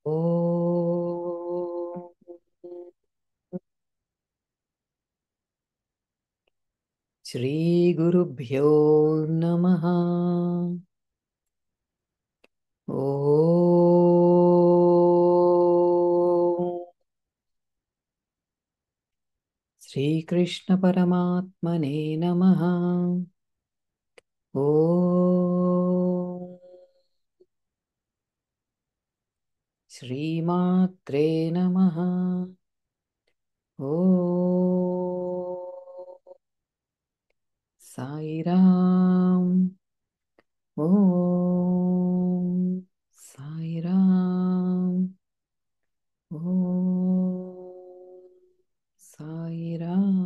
ఓం శ్రీ గురుభ్యో నమః. ఓం శ్రీకృష్ణ పరమాత్మనే నమః. ఓం శ్రీమాత్రే నమః. ఓం సాయిరామ్. ఓం సాయిరామ్. ఓం సాయిరామ్.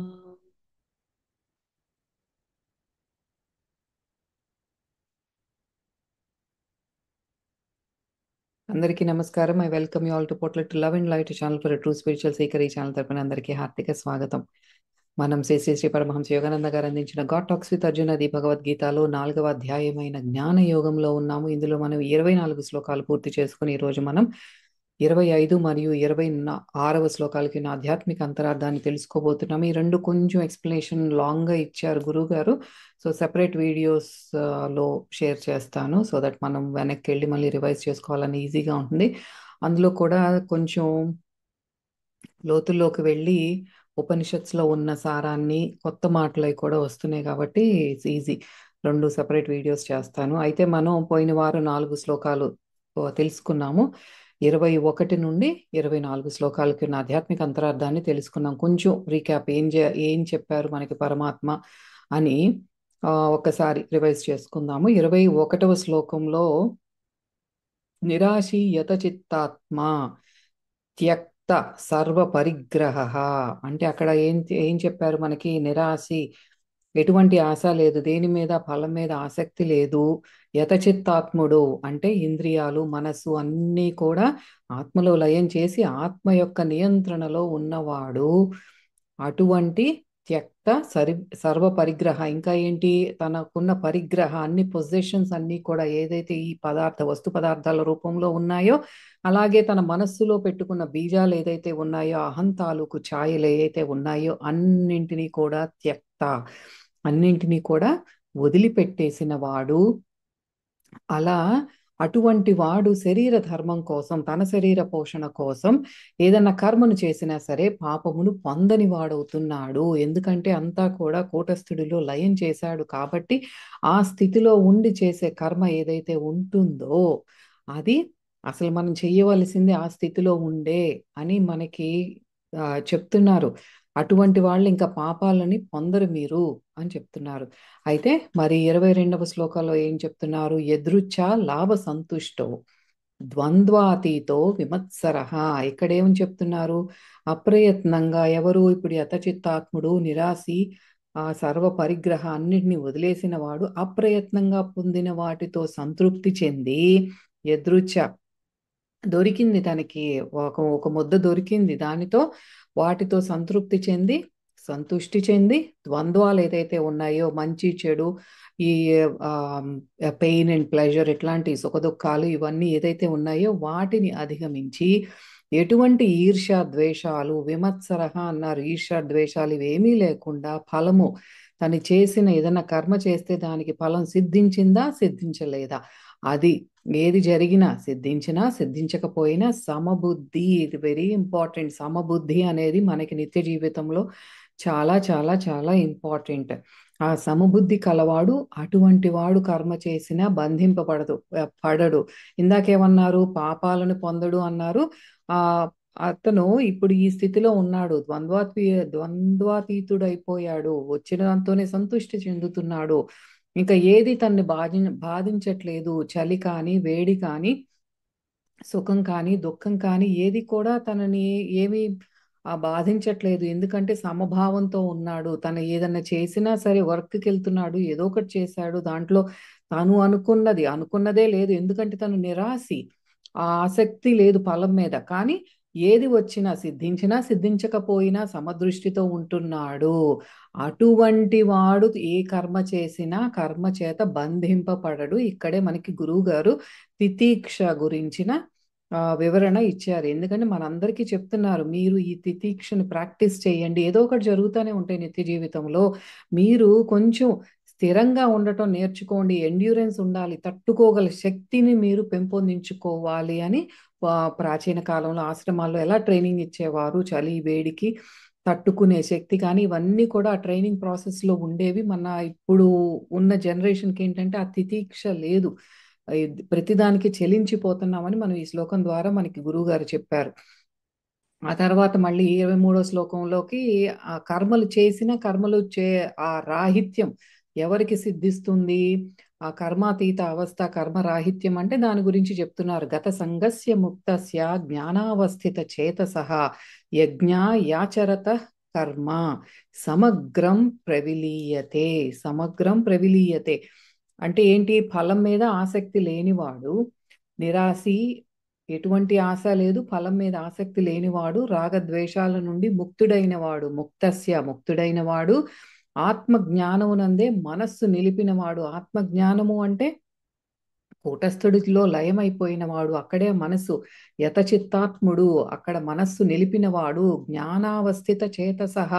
అందరికీ నమస్కారం. I welcome you all to portlet love and light channel for true spiritual seeker. ఈ ఛానల్ తరపున అందరికీ హార్దిక స్వాగతం. మనం శ్రీ శ్రీ శ్రీ పరమహంస యోగానంద గారు అందించిన గాడ్ టాక్స్ విత్ అర్జున్ అది భగవద్గీతలో 4వ అధ్యాయమైన జ్ఞాన యోగంలో ఉన్నాము. ఇందులో మనం 24 శ్లోకాలు పూర్తి చేసుకుని ఈరోజు మనం 25 మరియు 26వ శ్లోకాలకి నా ఆధ్యాత్మిక అంతరార్థాన్ని తెలుసుకోబోతున్నాము. ఈ రెండు కొంచెం ఎక్స్ప్లెనేషన్ లాంగ్ గా ఇచ్చారు గురువు గారు. సో సెపరేట్ వీడియోస్ లో షేర్ చేస్తాను, సో దట్ మనం వెనక్కి వెళ్ళి మళ్ళీ రివైజ్ చేసుకోవాలని ఈజీగా ఉంటుంది. అందులో కూడా కొంచెం లోతుల్లోకి వెళ్ళి ఉపనిషత్స్లో ఉన్న సారాన్ని కొత్త మాటలు కూడా వస్తున్నాయి కాబట్టి ఇట్స్ ఈజీ. రెండు సెపరేట్ వీడియోస్ చేస్తాను. అయితే మనం పోయిన వారం 4 శ్లోకాలు తెలుసుకున్నాము. 21 నుండి 24 శ్లోకాలకి ఉన్న ఆధ్యాత్మిక అంతరార్థాన్ని తెలుసుకున్నాం. కొంచెం రీక్యాప్ ఏం చెప్పారు మనకి పరమాత్మ అని ఒక్కసారి రివైజ్ చేసుకుందాము. 21వ శ్లోకంలో నిరాశీయత చిత్తాత్మ త్యక్త సర్వ పరిగ్రహ అంటే అక్కడ ఏం చెప్పారు మనకి? నిరాశి, ఎటువంటి ఆశ లేదు, దేని మీద ఫలం మీద ఆసక్తి లేదు. యతచిత్తాత్ముడు అంటే ఇంద్రియాలు మనస్సు అన్నీ కూడా ఆత్మలో లయం చేసి ఆత్మ యొక్క నియంత్రణలో ఉన్నవాడు. అటువంటి త్యక్త సర్వ పరిగ్రహ, ఇంకా ఏంటి? తనకున్న పరిగ్రహ, అన్ని పొజిషన్స్ అన్నీ కూడా ఏదైతే ఈ వస్తు పదార్థాల రూపంలో ఉన్నాయో, అలాగే తన మనస్సులో పెట్టుకున్న బీజాలు ఏదైతే ఉన్నాయో, అహం తాలూకు ఛాయలు ఏవైతే ఉన్నాయో అన్నింటినీ కూడా త్యక్త, అన్నింటినీ కూడా వదిలిపెట్టేసిన వాడు. అలా అటువంటి వాడు శరీర ధర్మం కోసం, తన శరీర పోషణ కోసం ఏదన్నా కర్మను చేసినా సరే పాపమును పొందని వాడవుతున్నాడు. ఎందుకంటే అంతా కూడా కూటస్థుడిలో లయం చేశాడు కాబట్టి ఆ స్థితిలో ఉండి చేసే కర్మ ఏదైతే ఉంటుందో అది అసలు మనం చెయ్యవలసింది ఆ స్థితిలో ఉండే అని మనకి చెప్తున్నారు. అటువంటి వాళ్ళు ఇంకా పాపాలని పొందరు మీరు అని చెప్తున్నారు. అయితే మరి 22వ శ్లోకంలో ఏం చెప్తున్నారు? ఎదృచ్ఛ లాభ సంతుష్టో ద్వంద్వాతీతో విమత్సరః. ఇక్కడేమని చెప్తున్నారు? అప్రయత్నంగా ఎవరు? ఇప్పుడు యతచిత్తాత్ముడు, నిరాశి, ఆ సర్వ పరిగ్రహ అన్నిటిని వదిలేసిన వాడు అప్రయత్నంగా పొందిన వాటితో సంతృప్తి చెంది, ఎదృచ్ఛ దొరికింది తనకి, ఒక ముద్ద దొరికింది, దానితో వాటితో సంతృప్తి చెంది, సంతుష్టి చెంది, ద్వంద్వాలు ఏదైతే ఉన్నాయో మంచి చెడు, ఈ పెయిన్ అండ్ ప్లెజర్, ఇట్లాంటి సుఖదుఖాలు ఇవన్నీ ఏదైతే ఉన్నాయో వాటిని అధిగమించి ఎటువంటి ఈర్ష్య ద్వేషాలు, విమత్సరహ అన్నారు, ఈర్ష్య ద్వేషాలు ఇవేమీ లేకుండా ఫలము, తను చేసిన ఏదైనా కర్మ చేస్తే దానికి ఫలం సిద్ధించిందా సిద్ధించలేదా, అది ఏది జరిగినా సిద్ధించినా సిద్ధించకపోయినా సమబుద్ధి, ఇది వెరీ ఇంపార్టెంట్. సమబుద్ధి అనేది మనకి నిత్య జీవితంలో చాలా చాలా చాలా ఇంపార్టెంట్. ఆ సమబుద్ధి కలవాడు, అటువంటి వాడు కర్మ చేసినా పడడు. ఇందాకేమన్నారు? పాపాలను పొందడు అన్నారు. ఆ అతను ఇప్పుడు ఈ స్థితిలో ఉన్నాడు, ద్వంద్వాతీతుడైపోయాడు, వచ్చిన దాంతోనే సంతృష్టి చెందుతున్నాడు. ఇంకా ఏది తన్ని బాధించట్లేదు. చలి కానీ, వేడి కానీ, సుఖం కానీ, దుఃఖం కానీ ఏది కూడా తనని ఏమీ బాధించట్లేదు. ఎందుకంటే సమభావంతో ఉన్నాడు. తను ఏదన్నా చేసినా సరే, వర్క్కి వెళ్తున్నాడు, ఏదో ఒకటి చేశాడు, దాంట్లో తను అనుకున్నదే లేదు. ఎందుకంటే తను నిరాశి, ఆ ఆసక్తి లేదు ఫలం మీద. కానీ ఏది వచ్చినా సిద్ధించినా సిద్ధించకపోయినా సమదృష్టితో ఉంటున్నాడు. అటువంటి వాడు ఏ కర్మ చేసినా కర్మ చేత బంధింపబడడు. ఇక్కడే మనకి గురువు గారు తితీక్ష గురించిన వివరణ ఇచ్చారు. ఎందుకంటే మనందరికీ చెప్తున్నారు, మీరు ఈ తితీక్షను ప్రాక్టీస్ చేయండి. ఏదో ఒకటి జరుగుతూనే ఉంటాయి నిత్య జీవితంలో. మీరు కొంచెం స్థిరంగా ఉండటం నేర్చుకోండి. ఎండ్యూరెన్స్ ఉండాలి. తట్టుకోగల శక్తిని మీరు పెంపొందించుకోవాలి అని ప్రాచీన కాలంలో ఆశ్రమాల్లో ఎలా ట్రైనింగ్ ఇచ్చేవారు, చలి వేడికి తట్టుకునే శక్తి కానీ ఇవన్నీ కూడా ఆ ట్రైనింగ్ ప్రాసెస్లో ఉండేవి. మన ఇప్పుడు ఉన్న జనరేషన్కి ఏంటంటే ఆ తితీక్ష లేదు. ప్రతిదానికి చెలించిపోతున్నామని మనం ఈ శ్లోకం ద్వారా మనకి గురువు గారు చెప్పారు. ఆ తర్వాత మళ్ళీ 23వ శ్లోకంలోకి ఆ కర్మలు చేసిన కర్మలు ఆ రాహిత్యం ఎవరికి సిద్ధిస్తుంది, ఆ కర్మాతీత అవస్థ కర్మరాహిత్యం అంటే దాని గురించి చెప్తున్నారు. గత సంగస్య ముక్తస్య జ్ఞానావస్థిత చేతసః యజ్ఞ యాచరత కర్మ సమగ్రం ప్రవిలీయతే. సమగ్రం ప్రవిలీయతే అంటే ఏంటి? ఫలం మీద ఆసక్తి లేనివాడు, నిరాశి, ఎటువంటి ఆశ లేదు, ఫలం మీద ఆసక్తి లేనివాడు, రాగద్వేషాల నుండి ముక్తుడైన వాడు, ముక్తుడైన వాడు, ఆత్మ జ్ఞానమునందే మనస్సు నిలిపినవాడు. ఆత్మ జ్ఞానము అంటే కూటస్థుడిలో లయమైపోయిన వాడు, అక్కడే మనసు యతచిత్తాత్ముడు, అక్కడ మనస్సు నిలిపినవాడు, జ్ఞానావస్థిత చేతసః.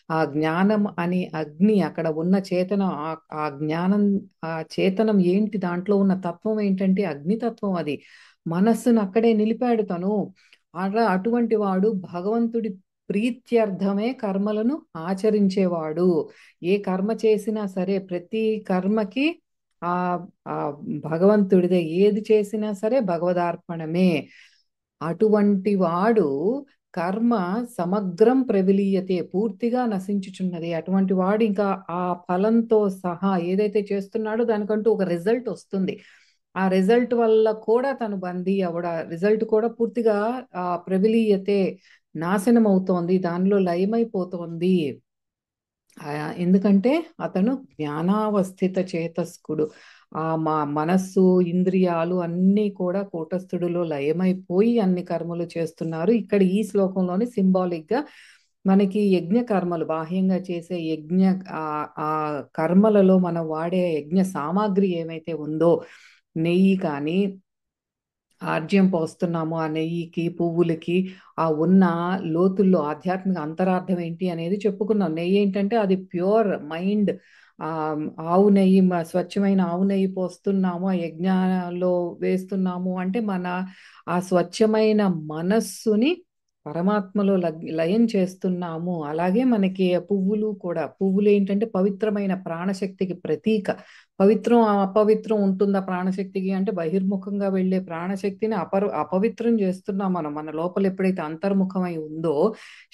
ఆ జ్ఞానం అనే అగ్ని అక్కడ ఉన్న చేతన, ఆ జ్ఞానం, ఆ చేతనం ఏంటి, దాంట్లో ఉన్న తత్వం ఏంటంటే అగ్నితత్వం. అది మనస్సును అక్కడే నిలిపాడు తను. అలా అటువంటి వాడు భగవంతుడి ప్రీత్యర్థమే కర్మలను ఆచరించేవాడు. ఏ కర్మ చేసినా సరే ప్రతి కర్మకి ఆ ఆ భగవంతుడిదే, ఏది చేసినా సరే భగవదార్పణమే. అటువంటి వాడు కర్మ సమగ్రం ప్రవిలీయతే, పూర్తిగా నశించుచున్నది. అటువంటి వాడు ఇంకా ఆ ఫలంతో సహా ఏదైతే చేస్తున్నాడో దానికంటూ ఒక రిజల్ట్ వస్తుంది. ఆ రిజల్ట్ వల్ల కూడా తను బందీ అవడ, రిజల్ట్ కూడా పూర్తిగా ప్రవిలీయతే, నాశనం అవుతోంది, దానిలో లయమైపోతోంది. ఎందుకంటే అతను జ్ఞానావస్థిత చేతస్కుడు. మా మనస్సు, ఇంద్రియాలు అన్నీ కూడా కూటస్థుడిలో లయమైపోయి అన్ని కర్మలు చేస్తున్నారు. ఇక్కడ ఈ శ్లోకంలోని సింబాలిక్ గా మనకి యజ్ఞ కర్మలు, బాహ్యంగా చేసే యజ్ఞ ఆ కర్మలలో మనం వాడే యజ్ఞ సామాగ్రి ఏమైతే ఉందో, నెయ్యి కానీ ఆర్జ్యం పోస్తున్నాము, ఆ నెయ్యికి, పువ్వులకి ఆ ఉన్న లోతుల్లో ఆధ్యాత్మిక అంతరార్థం ఏంటి అనేది చెప్పుకున్నాం. నెయ్యి ఏంటంటే అది ప్యూర్ మైండ్. ఆ ఆవు నెయ్యి, స్వచ్ఛమైన ఆవు నెయ్యి పోస్తున్నాము, ఆ యజ్ఞాలో వేస్తున్నాము అంటే మన ఆ స్వచ్ఛమైన మనస్సుని పరమాత్మలో లయం చేస్తున్నాము. అలాగే మనకి పువ్వులు కూడా, పువ్వులు ఏంటంటే పవిత్రమైన ప్రాణశక్తికి ప్రతీక. పవిత్రం అపవిత్రం ఉంటుందా ప్రాణశక్తికి అంటే, బహిర్ముఖంగా వెళ్ళే ప్రాణశక్తిని అపవిత్రం చేస్తున్నాం మనం. మన లోపల ఎప్పుడైతే అంతర్ముఖమై ఉందో,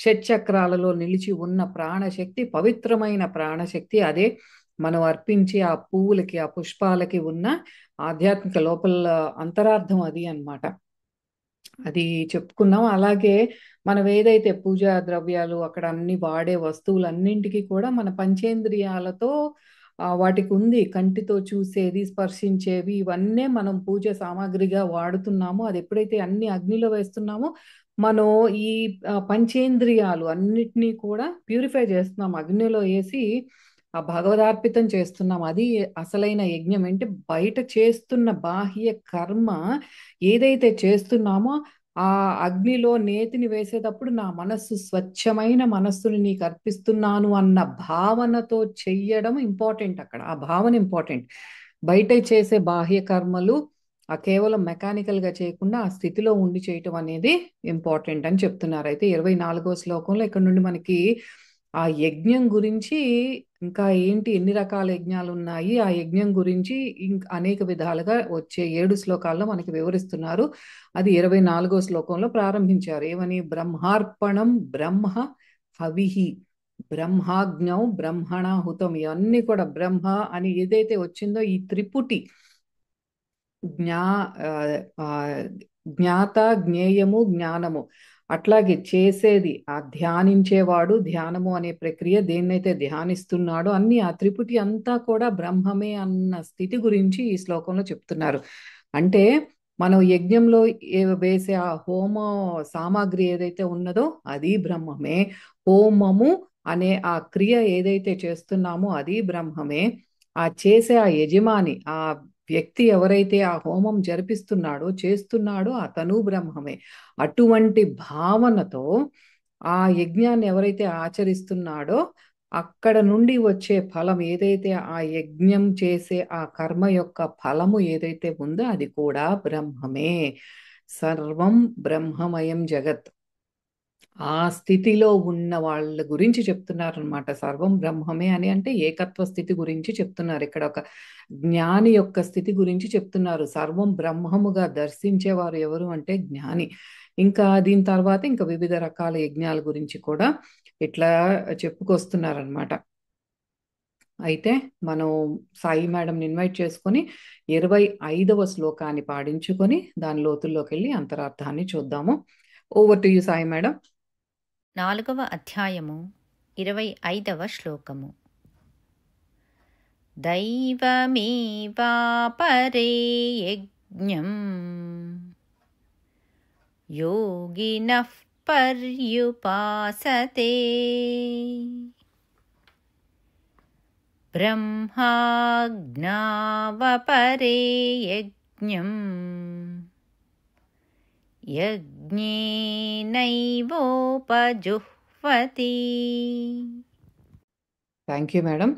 షట్చక్రాలలో నిలిచి ఉన్న ప్రాణశక్తి పవిత్రమైన ప్రాణశక్తి. అదే మనం అర్పించి ఆ పువ్వులకి, ఆ పుష్పాలకి ఉన్న ఆధ్యాత్మిక లోపల అంతరార్థం అది అన్నమాట. అది చెప్పుకున్నాం. అలాగే మనం ఏదైతే పూజా ద్రవ్యాలు అక్కడ అన్ని వాడే వస్తువులన్నింటికి కూడా మన పంచేంద్రియాలతో వాటికి ఉంది. కంటితో చూసేది, స్పర్శించేవి, ఇవన్నీ మనం పూజ సామాగ్రిగా వాడుతున్నాము. అది ఎప్పుడైతే అన్ని అగ్నిలో వేస్తున్నామో మనం ఈ పంచేంద్రియాలు అన్నిటినీ కూడా ప్యూరిఫై చేస్తున్నాం, అగ్నిలో వేసి ఆ భగవదార్పితం చేస్తున్నాం. అది అసలైన యజ్ఞం. అంటే బయట చేస్తున్న బాహ్య కర్మ ఏదైతే చేస్తున్నామో ఆ అగ్నిలో నేతిని వేసేటప్పుడు నా మనస్సు స్వచ్ఛమైన మనస్సుని నీకు అర్పిస్తున్నాను అన్న భావనతో చెయ్యడం ఇంపార్టెంట్. అక్కడ ఆ భావన ఇంపార్టెంట్. బయట చేసే బాహ్య కర్మలు ఆ కేవలం మెకానికల్ గా చేయకుండా ఆ స్థితిలో ఉండి చేయటం అనేది ఇంపార్టెంట్ అని చెప్తున్నారు. అయితే 24వ శ్లోకంలో ఇక్కడ నుండి మనకి ఆ యజ్ఞం గురించి, ఇంకా ఏంటి, ఎన్ని రకాల యజ్ఞాలు ఉన్నాయి, ఆ యజ్ఞం గురించి ఇంకా అనేక విధాలుగా వచ్చే 7 శ్లోకాల్లో మనకి వివరిస్తున్నారు. అది 24వ శ్లోకంలో ప్రారంభించారు. ఏమని? బ్రహ్మార్పణం బ్రహ్మ హవిహి, బ్రహ్మాగ్నౌ బ్రహ్మణాహుతం. ఇవన్నీ కూడా బ్రహ్మ అని ఏదైతే వచ్చిందో ఈ త్రిపుటి జ్ఞా ఆ, ఆ, జ్ఞాత, జ్ఞేయము, జ్ఞానము, అట్లాగే చేసేది ఆ ధ్యానించేవాడు, ధ్యానము అనే ప్రక్రియ దేన్నైతే ధ్యానిస్తున్నాడో అన్ని ఆ త్రిపుటి అంతా కూడా బ్రహ్మమే అన్న స్థితి గురించి ఈ శ్లోకంలో చెప్తున్నారు. అంటే మనం యజ్ఞంలో వేసే ఆ హోమ సామాగ్రి ఏదైతే ఉన్నదో అది బ్రహ్మమే. హోమము అనే ఆ క్రియ ఏదైతే చేస్తున్నామో అది బ్రహ్మమే. ఆ చేసే ఆ యజమాని, ఆ వ్యక్తి ఎవరైతే ఆ హోమం జరిపిస్తున్నాడో చేస్తున్నాడో అతను బ్రహ్మమే. అటువంటి భావనతో ఆ యజ్ఞాన్ని ఎవరైతే ఆచరిస్తున్నాడో అక్కడ నుండి వచ్చే ఫలం ఏదైతే ఆ యజ్ఞం చేసే ఆ కర్మ యొక్క ఫలము ఏదైతే ఉందో అది కూడా బ్రహ్మమే. సర్వం బ్రహ్మమయం జగత్. ఆ స్థితిలో ఉన్న వాళ్ళ గురించి చెప్తున్నారనమాట. సర్వం బ్రహ్మమే అని అంటే ఏకత్వ స్థితి గురించి చెప్తున్నారు. ఇక్కడ ఒక జ్ఞాని యొక్క స్థితి గురించి చెప్తున్నారు. సర్వం బ్రహ్మముగా దర్శించేవారు ఎవరు అంటే జ్ఞాని. ఇంకా దీని తర్వాత ఇంకా వివిధ రకాల యజ్ఞాల గురించి కూడా ఇట్లా చెప్పుకొస్తున్నారనమాట. అయితే మనం సాయి మేడంని ఇన్వైట్ చేసుకొని 25వ శ్లోకాన్ని పాడించుకొని దాని లోతుల్లోకి వెళ్ళి అంతరార్థాన్ని చూద్దాము. Over to you Sai madam. 4వ అధ్యాయము 25వ శ్లోకము. దైవమేవాపరే యజ్ఞం యోగినః పర్యుపాసతే బ్రహ్మాజ్ఞావపరే యజ్ఞం యజ్ఞేనైవోపజుహ్వతి. Thank you madam.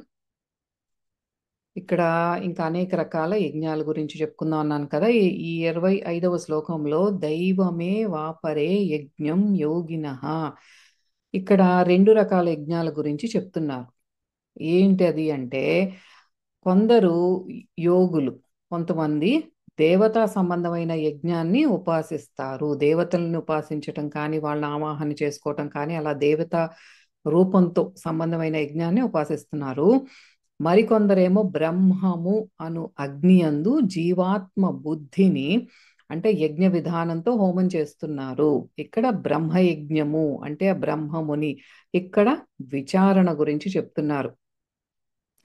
ఇక్కడ ఇంకా అనేక రకాల యజ్ఞాల గురించి చెప్పుకుందాం అన్నాను కదా. ఈ 25వ శ్లోకంలో దైవమే వాపరే యజ్ఞం యోగినః, ఇక్కడ 2 రకాల యజ్ఞాల గురించి చెప్తున్నారు. ఏంటి అది అంటే, కొందరు యోగులు, కొంతమంది దేవతా సంబంధమైన యజ్ఞాన్ని ఉపాసిస్తారు. దేవతలను ఉపాసించటం కానీ, వాళ్ళని ఆవాహన చేసుకోవటం కానీ, అలా దేవత రూపంతో సంబంధమైన యజ్ఞాన్ని ఉపాసిస్తున్నారు. మరికొందరేమో బ్రహ్మము అను అగ్ని యందు జీవాత్మ బుద్ధిని అంటే యజ్ఞ విధానంతో హోమం చేస్తున్నారు. ఇక్కడ బ్రహ్మయజ్ఞము అంటే బ్రహ్మముని ఇక్కడ విచారణ గురించి చెప్తున్నారు.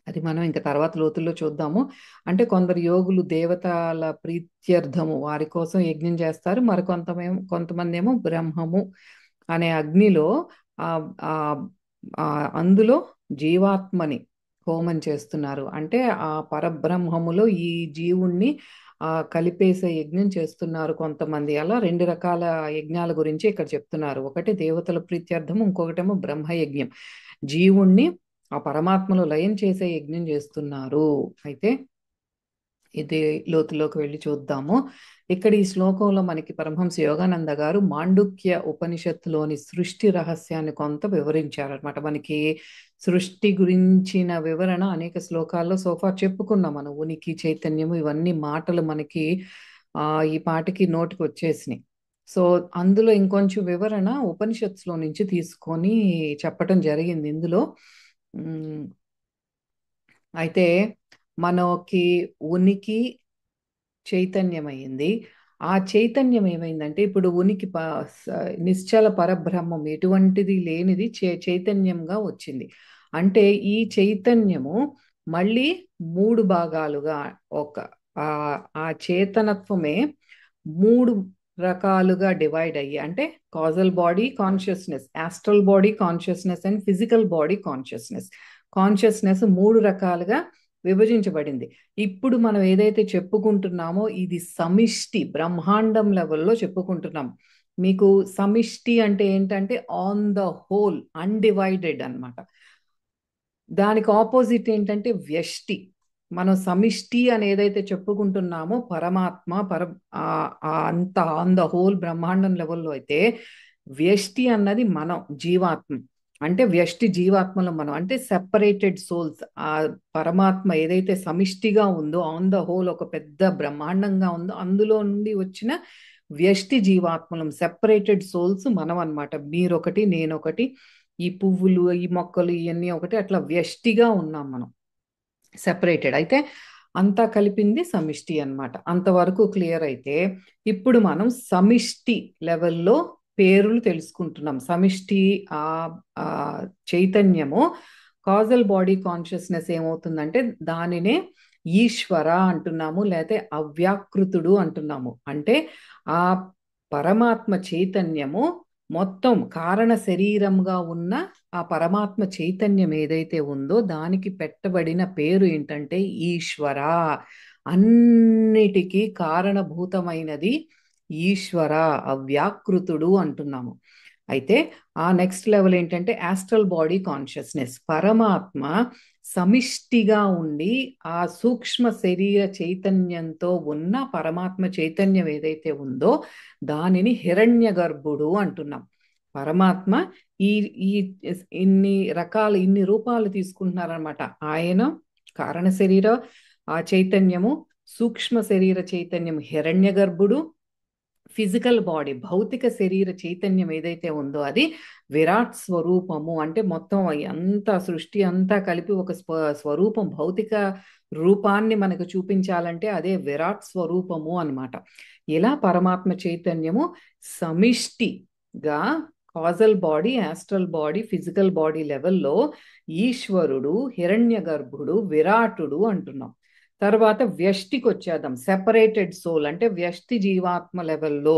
అది మనం ఇంకా తర్వాత లోతుల్లో చూద్దాము. అంటే కొందరు యోగులు దేవతల ప్రీత్యర్థము వారి కోసం యజ్ఞం చేస్తారు. కొంతమంది ఏమో బ్రహ్మము అనే అగ్నిలో ఆ ఆ ఆ అందులో జీవాత్మని హోమం చేస్తున్నారు. అంటే ఆ పరబ్రహ్మములో ఈ జీవుణ్ణి కలిపేసే యజ్ఞం చేస్తున్నారు కొంతమంది. అలా 2 రకాల యజ్ఞాల గురించి ఇక్కడ చెప్తున్నారు. ఒకటి దేవతల ప్రీత్యర్థం, ఇంకొకటేమో బ్రహ్మయజ్ఞం, జీవుణ్ణి ఆ పరమాత్మలో లయం చేసే యజ్ఞం చేస్తున్నారు. అయితే ఇది లోతులోకి వెళ్ళి చూద్దాము. ఇక్కడ ఈ శ్లోకంలో మనకి పరమహంస యోగానంద గారు మాండుక్య ఉపనిషత్తులోని సృష్టి రహస్యాన్ని కొంత వివరించారనమాట. మనకి సృష్టి గురించిన వివరణ అనేక శ్లోకాల్లో సోఫా చెప్పుకున్నాం. మనం ఉనికి, చైతన్యము ఇవన్నీ మాటలు మనకి ఈ పాటికి నోటికి వచ్చేసినాయి. సో అందులో ఇంకొంచెం వివరణ ఉపనిషత్తులో నుంచి తీసుకొని చెప్పటం జరిగింది ఇందులో. అయితే మనకి ఉనికి చైతన్యమైంది. ఆ చైతన్యం ఏమైందంటే ఇప్పుడు ఉనికి నిశ్చల పరబ్రహ్మం ఎటువంటిది లేనిది చైతన్యంగా వచ్చింది. అంటే ఈ చైతన్యము మళ్ళీ 3 భాగాలుగా ఒక ఆ చేతనత్వమే 3 రకాలుగా డివైడ్ అయ్యి, అంటే Kajal body consciousness, astral body consciousness and physical body consciousness. Consciousness 3 రకాలుగా విభజించబడింది. ఇప్పుడు మనం ఏదైతే చెప్పుకుంటున్నామో ఇది సమిష్టి బ్రహ్మాండం లెవెల్లో చెప్పుకుంటున్నాం. మీకు సమిష్టి అంటే ఏంటంటే ఆన్ ద హోల్, అన్డివైడెడ్ అన్నమాట. దానికి ఆపోజిట్ ఏంటంటే వ్యష్టి. మనం సమిష్టి అని ఏదైతే చెప్పుకుంటున్నామో పరమాత్మ అంత ఆన్ ద హోల్ బ్రహ్మాండం లెవెల్లో అయితే, వ్యష్టి అన్నది మనం జీవాత్మ. అంటే వ్యష్టి జీవాత్మలో మనం అంటే సెపరేటెడ్ సోల్స్. ఆ పరమాత్మ ఏదైతే సమిష్టిగా ఉందో ఆన్ ద హోల్ ఒక పెద్ద బ్రహ్మాండంగా ఉందో అందులో నుండి వచ్చిన వ్యష్టి జీవాత్మలం, సెపరేటెడ్ సోల్స్ మనం అన్నమాట. మీరొకటి నేనొకటి, ఈ పువ్వులు ఈ మొక్కలు ఇవన్నీ ఒకటి, అట్లా వ్యష్టిగా ఉన్నాం మనం, సెపరేటెడ్. అయితే అంతా కలిపింది సమిష్టి అన్నమాట. అంతవరకు క్లియర్ అయితే ఇప్పుడు మనం సమిష్టి లెవెల్లో పేర్లు తెలుసుకుంటున్నాం. సమిష్టి ఆ చైతన్యము కాజల్ బాడీ కాన్షియస్నెస్ ఏమవుతుందంటే దానినే ఈశ్వర అంటున్నాము, లేకపోతే అవ్యాకృతుడు అంటున్నాము. అంటే ఆ పరమాత్మ చైతన్యము మొత్తం కారణ శరీరంగా ఉన్న ఆ పరమాత్మ చైతన్యం ఏదైతే ఉందో దానికి పెట్టబడిన పేరు ఏంటంటే ఈశ్వర. అన్నిటికీ కారణభూతమైనది ఈశ్వర, అవ్యాకృతుడు అంటున్నాము. అయితే ఆ నెక్స్ట్ లెవెల్ ఏంటంటే ఆస్ట్రల్ బాడీ కాన్షియస్నెస్. పరమాత్మ సమిష్టిగా ఉండి ఆ సూక్ష్మ శరీర చైతన్యంతో ఉన్న పరమాత్మ చైతన్యం ఏదైతే ఉందో దానిని హిరణ్య గర్భుడు అంటున్నాం. పరమాత్మ ఈ ఈ ఇన్ని రూపాలు తీసుకుంటున్నారనమాట. ఆయన కారణ శరీర ఆ చైతన్యము, సూక్ష్మ శరీర చైతన్యం హిరణ్య గర్భుడు, ఫిజికల్ బాడీ భౌతిక శరీర చైతన్యం ఏదైతే ఉందో అది విరాట్ స్వరూపము. అంటే మొత్తం అంతా సృష్టి అంతా కలిపి ఒక స్వరూపం, భౌతిక రూపాన్ని మనకు చూపించాలంటే అదే విరాట్ స్వరూపము అన్నమాట. ఇలా పరమాత్మ చైతన్యము సమిష్టిగా causal body, astral body, physical body లెవెల్లో ఈశ్వరుడు, హిరణ్య గర్భుడు, విరాటుడు అంటున్నాం. తర్వాత వ్యష్టికి వచ్చేద్దాం. సెపరేటెడ్ సోల్ అంటే వ్యష్టి జీవాత్మ లెవెల్లో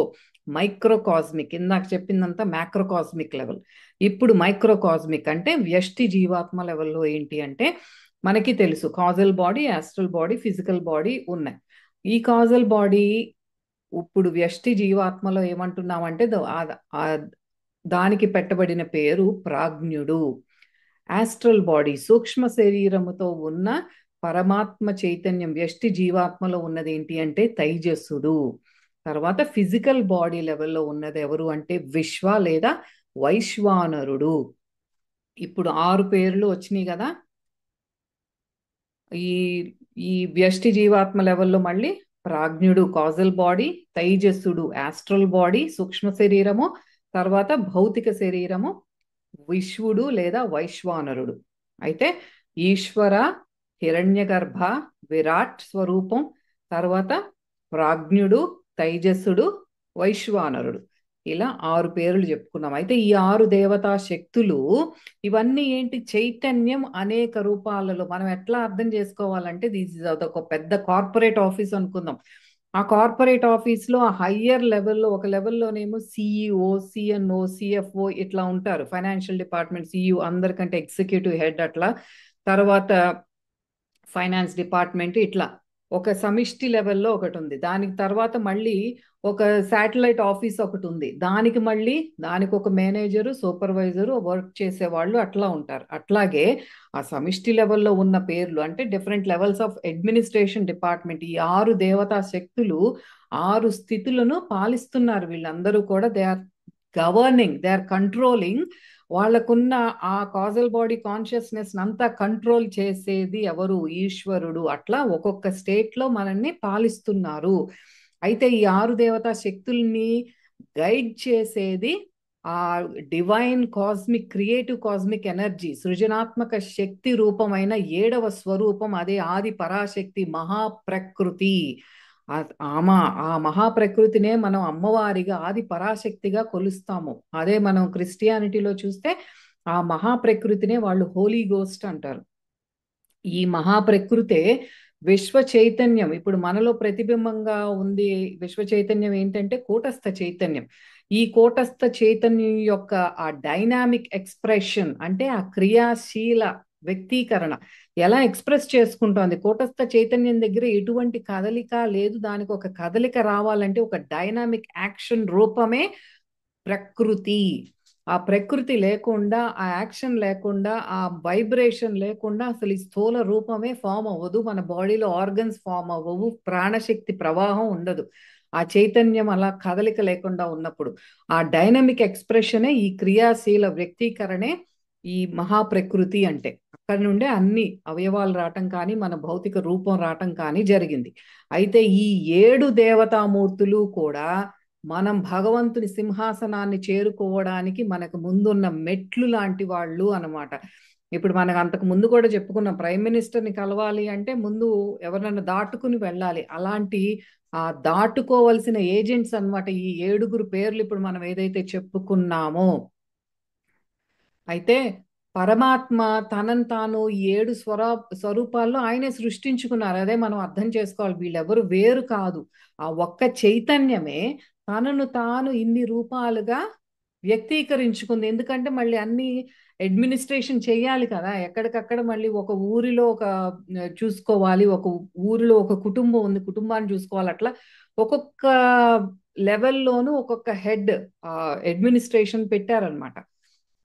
మైక్రోకాస్మిక్. ఇందాక చెప్పిందంతా మ్యాక్రోకాస్మిక్ లెవెల్. ఇప్పుడు మైక్రోకాస్మిక్ అంటే వ్యష్టి జీవాత్మ లెవెల్లో ఏంటి అంటే మనకి తెలుసు causal body, astral body, physical body ఉన్నాయి. ఈ కాజల్ బాడీ ఇప్పుడు వ్యష్టి జీవాత్మలో ఏమంటున్నామంటే దానికి పెట్టబడిన పేరు ప్రాజ్ఞుడు. ఆస్ట్రల్ బాడీ సూక్ష్మ శరీరముతో ఉన్న పరమాత్మ చైతన్యం వ్యష్టి జీవాత్మలో ఉన్నది ఏంటి అంటే తైజస్సుడు. తర్వాత ఫిజికల్ బాడీ లెవెల్లో ఉన్నది ఎవరు అంటే విశ్వ లేదా వైశ్వానరుడు. ఇప్పుడు 6 పేర్లు వచ్చినాయి కదా. ఈ ఈ వ్యష్టి జీవాత్మ లెవెల్లో మళ్ళీ ప్రాజ్ఞుడు కాజల్ బాడీ, తైజస్సుడు ఆస్ట్రల్ బాడీ సూక్ష్మ శరీరము, తర్వాత భౌతిక శరీరము విశ్వుడు లేదా వైశ్వానరుడు. అయితే ఈశ్వర, హిరణ్యగర్భ, విరాట్ స్వరూపం, తర్వాత ప్రాజ్ఞుడు, తైజస్సుడు, వైశ్వానరుడు. ఇలా 6 పేర్లు చెప్పుకున్నాం. అయితే ఈ 6 దేవతా శక్తులు ఇవన్నీ ఏంటి చైతన్యం అనేక రూపాలలో. మనం ఎట్లా అర్థం చేసుకోవాలంటే ఒక పెద్ద కార్పొరేట్ ఆఫీస్ అనుకుందాం. ఆ కార్పొరేట్ ఆఫీస్లో ఆ హయ్యర్ లెవెల్లో ఒక లెవెల్లోనేమో సిఇఓ, సిఎన్ఓ, సిఎఫ్ఓ ఇట్లా ఉంటారు. ఫైనాన్షియల్ డిపార్ట్మెంట్ సిఇఓ అందరికంటే ఎగ్జిక్యూటివ్ హెడ్ అట్లా. తర్వాత ఫైనాన్స్ డిపార్ట్మెంట్ ఇట్లా ఒక సమిష్టి లెవెల్లో ఒకటి ఉంది. దానికి తర్వాత మళ్ళీ ఒక శాటిలైట్ ఆఫీస్ ఒకటి ఉంది. దానికి ఒక మేనేజరు, సూపర్వైజరు, వర్క్ చేసే వాళ్ళు అట్లా ఉంటారు. అట్లాగే ఆ సమిష్టి లెవెల్లో ఉన్న పేర్లు అంటే different levels of administration department. ఈ 6 దేవతా శక్తులు 6 స్థితులను పాలిస్తున్నారు. వీళ్ళందరూ కూడా they are governing, they are controlling. వాళ్ళకున్న ఆ కాజల్ బాడీ కాన్షియస్నెస్ అంతా కంట్రోల్ చేసేది ఎవరు? ఈశ్వరుడు. అట్లా ఒక్కొక్క స్టేట్ లో మనల్ని పాలిస్తున్నారు. అయితే ఈ 6 దేవతా శక్తుల్ని గైడ్ చేసేది ఆ divine cosmic creative cosmic energy, సృజనాత్మక శక్తి రూపమైన 7వ స్వరూపం. అదే ఆది పరాశక్తి మహాప్రకృతి. ఆ మహాప్రకృతినే మనం అమ్మవారిగా ఆది పరాశక్తిగా కొలుస్తాము. అదే మనం క్రిస్టియానిటీలో చూస్తే ఆ మహాప్రకృతినే వాళ్ళు హోలీ గోస్ట్ అంటారు. ఈ మహాప్రకృతే విశ్వ చైతన్యం. ఇప్పుడు మనలో ప్రతిబింబంగా ఉంది విశ్వ చైతన్యం ఏంటంటే కూటస్థ చైతన్యం. ఈ కూటస్థ చైతన్యం యొక్క ఆ డైనామిక్ ఎక్స్ప్రెషన్ అంటే ఆ క్రియాశీల వ్యక్తీకరణ ఎలా ఎక్స్ప్రెస్ చేసుకుంటోంది. కూటస్థ చైతన్యం దగ్గర ఎటువంటి కదలిక లేదు. దానికి ఒక కదలిక రావాలంటే ఒక డైనామిక్ యాక్షన్ రూపమే ప్రకృతి. ఆ ప్రకృతి లేకుండా, ఆ యాక్షన్ లేకుండా, ఆ వైబ్రేషన్ లేకుండా అసలు ఈ స్థూల రూపమే ఫామ్ అవ్వదు. మన బాడీలో ఆర్గన్స్ ఫామ్ అవ్వవు, ప్రాణశక్తి ప్రవాహం ఉండదు. ఆ చైతన్యం అలా కదలిక లేకుండా ఉన్నప్పుడు ఆ డైనమిక్ ఎక్స్ప్రెషనే ఈ క్రియాశీల వ్యక్తీకరణే ఈ మహాప్రకృతి అంటే. అక్కడి నుండే అన్ని అవయవాలు రావటం కానీ మన భౌతిక రూపం రావటం కానీ జరిగింది. అయితే ఈ 7 దేవతామూర్తులు కూడా మనం భగవంతుని సింహాసనాన్ని చేరుకోవడానికి మనకు ముందున్న మెట్లు లాంటి వాళ్ళు అన్నమాట. ఇప్పుడు మనకు అంతకు ముందు కూడా చెప్పుకున్నాం, ప్రైమ్ మినిస్టర్ని కలవాలి అంటే ముందు ఎవరినైనా దాటుకుని వెళ్ళాలి. అలాంటి ఆ దాటుకోవలసిన ఏజెంట్స్ అన్నమాట ఈ 7గురు పేర్లు ఇప్పుడు మనం ఏదైతే చెప్పుకున్నామో. అయితే పరమాత్మ తనను తాను ఈ 7 స్వరూపాల్లో ఆయనే సృష్టించుకున్నారు. అదే మనం అర్థం చేసుకోవాలి. వీళ్ళెవరు వేరు కాదు. ఆ ఒక్క చైతన్యమే తనను తాను ఇన్ని రూపాలుగా వ్యక్తీకరించుకుంది. ఎందుకంటే మళ్ళీ అన్ని అడ్మినిస్ట్రేషన్ చేయాలి కదా, ఎక్కడికక్కడ మళ్ళీ ఒక ఊరిలో చూసుకోవాలి, ఒక ఊరిలో ఒక కుటుంబం ఉంది, కుటుంబాన్ని చూసుకోవాలి. అట్లా ఒక్కొక్క లెవెల్లోనూ ఒక్కొక్క హెడ్ అడ్మినిస్ట్రేషన్ పెట్టారనమాట.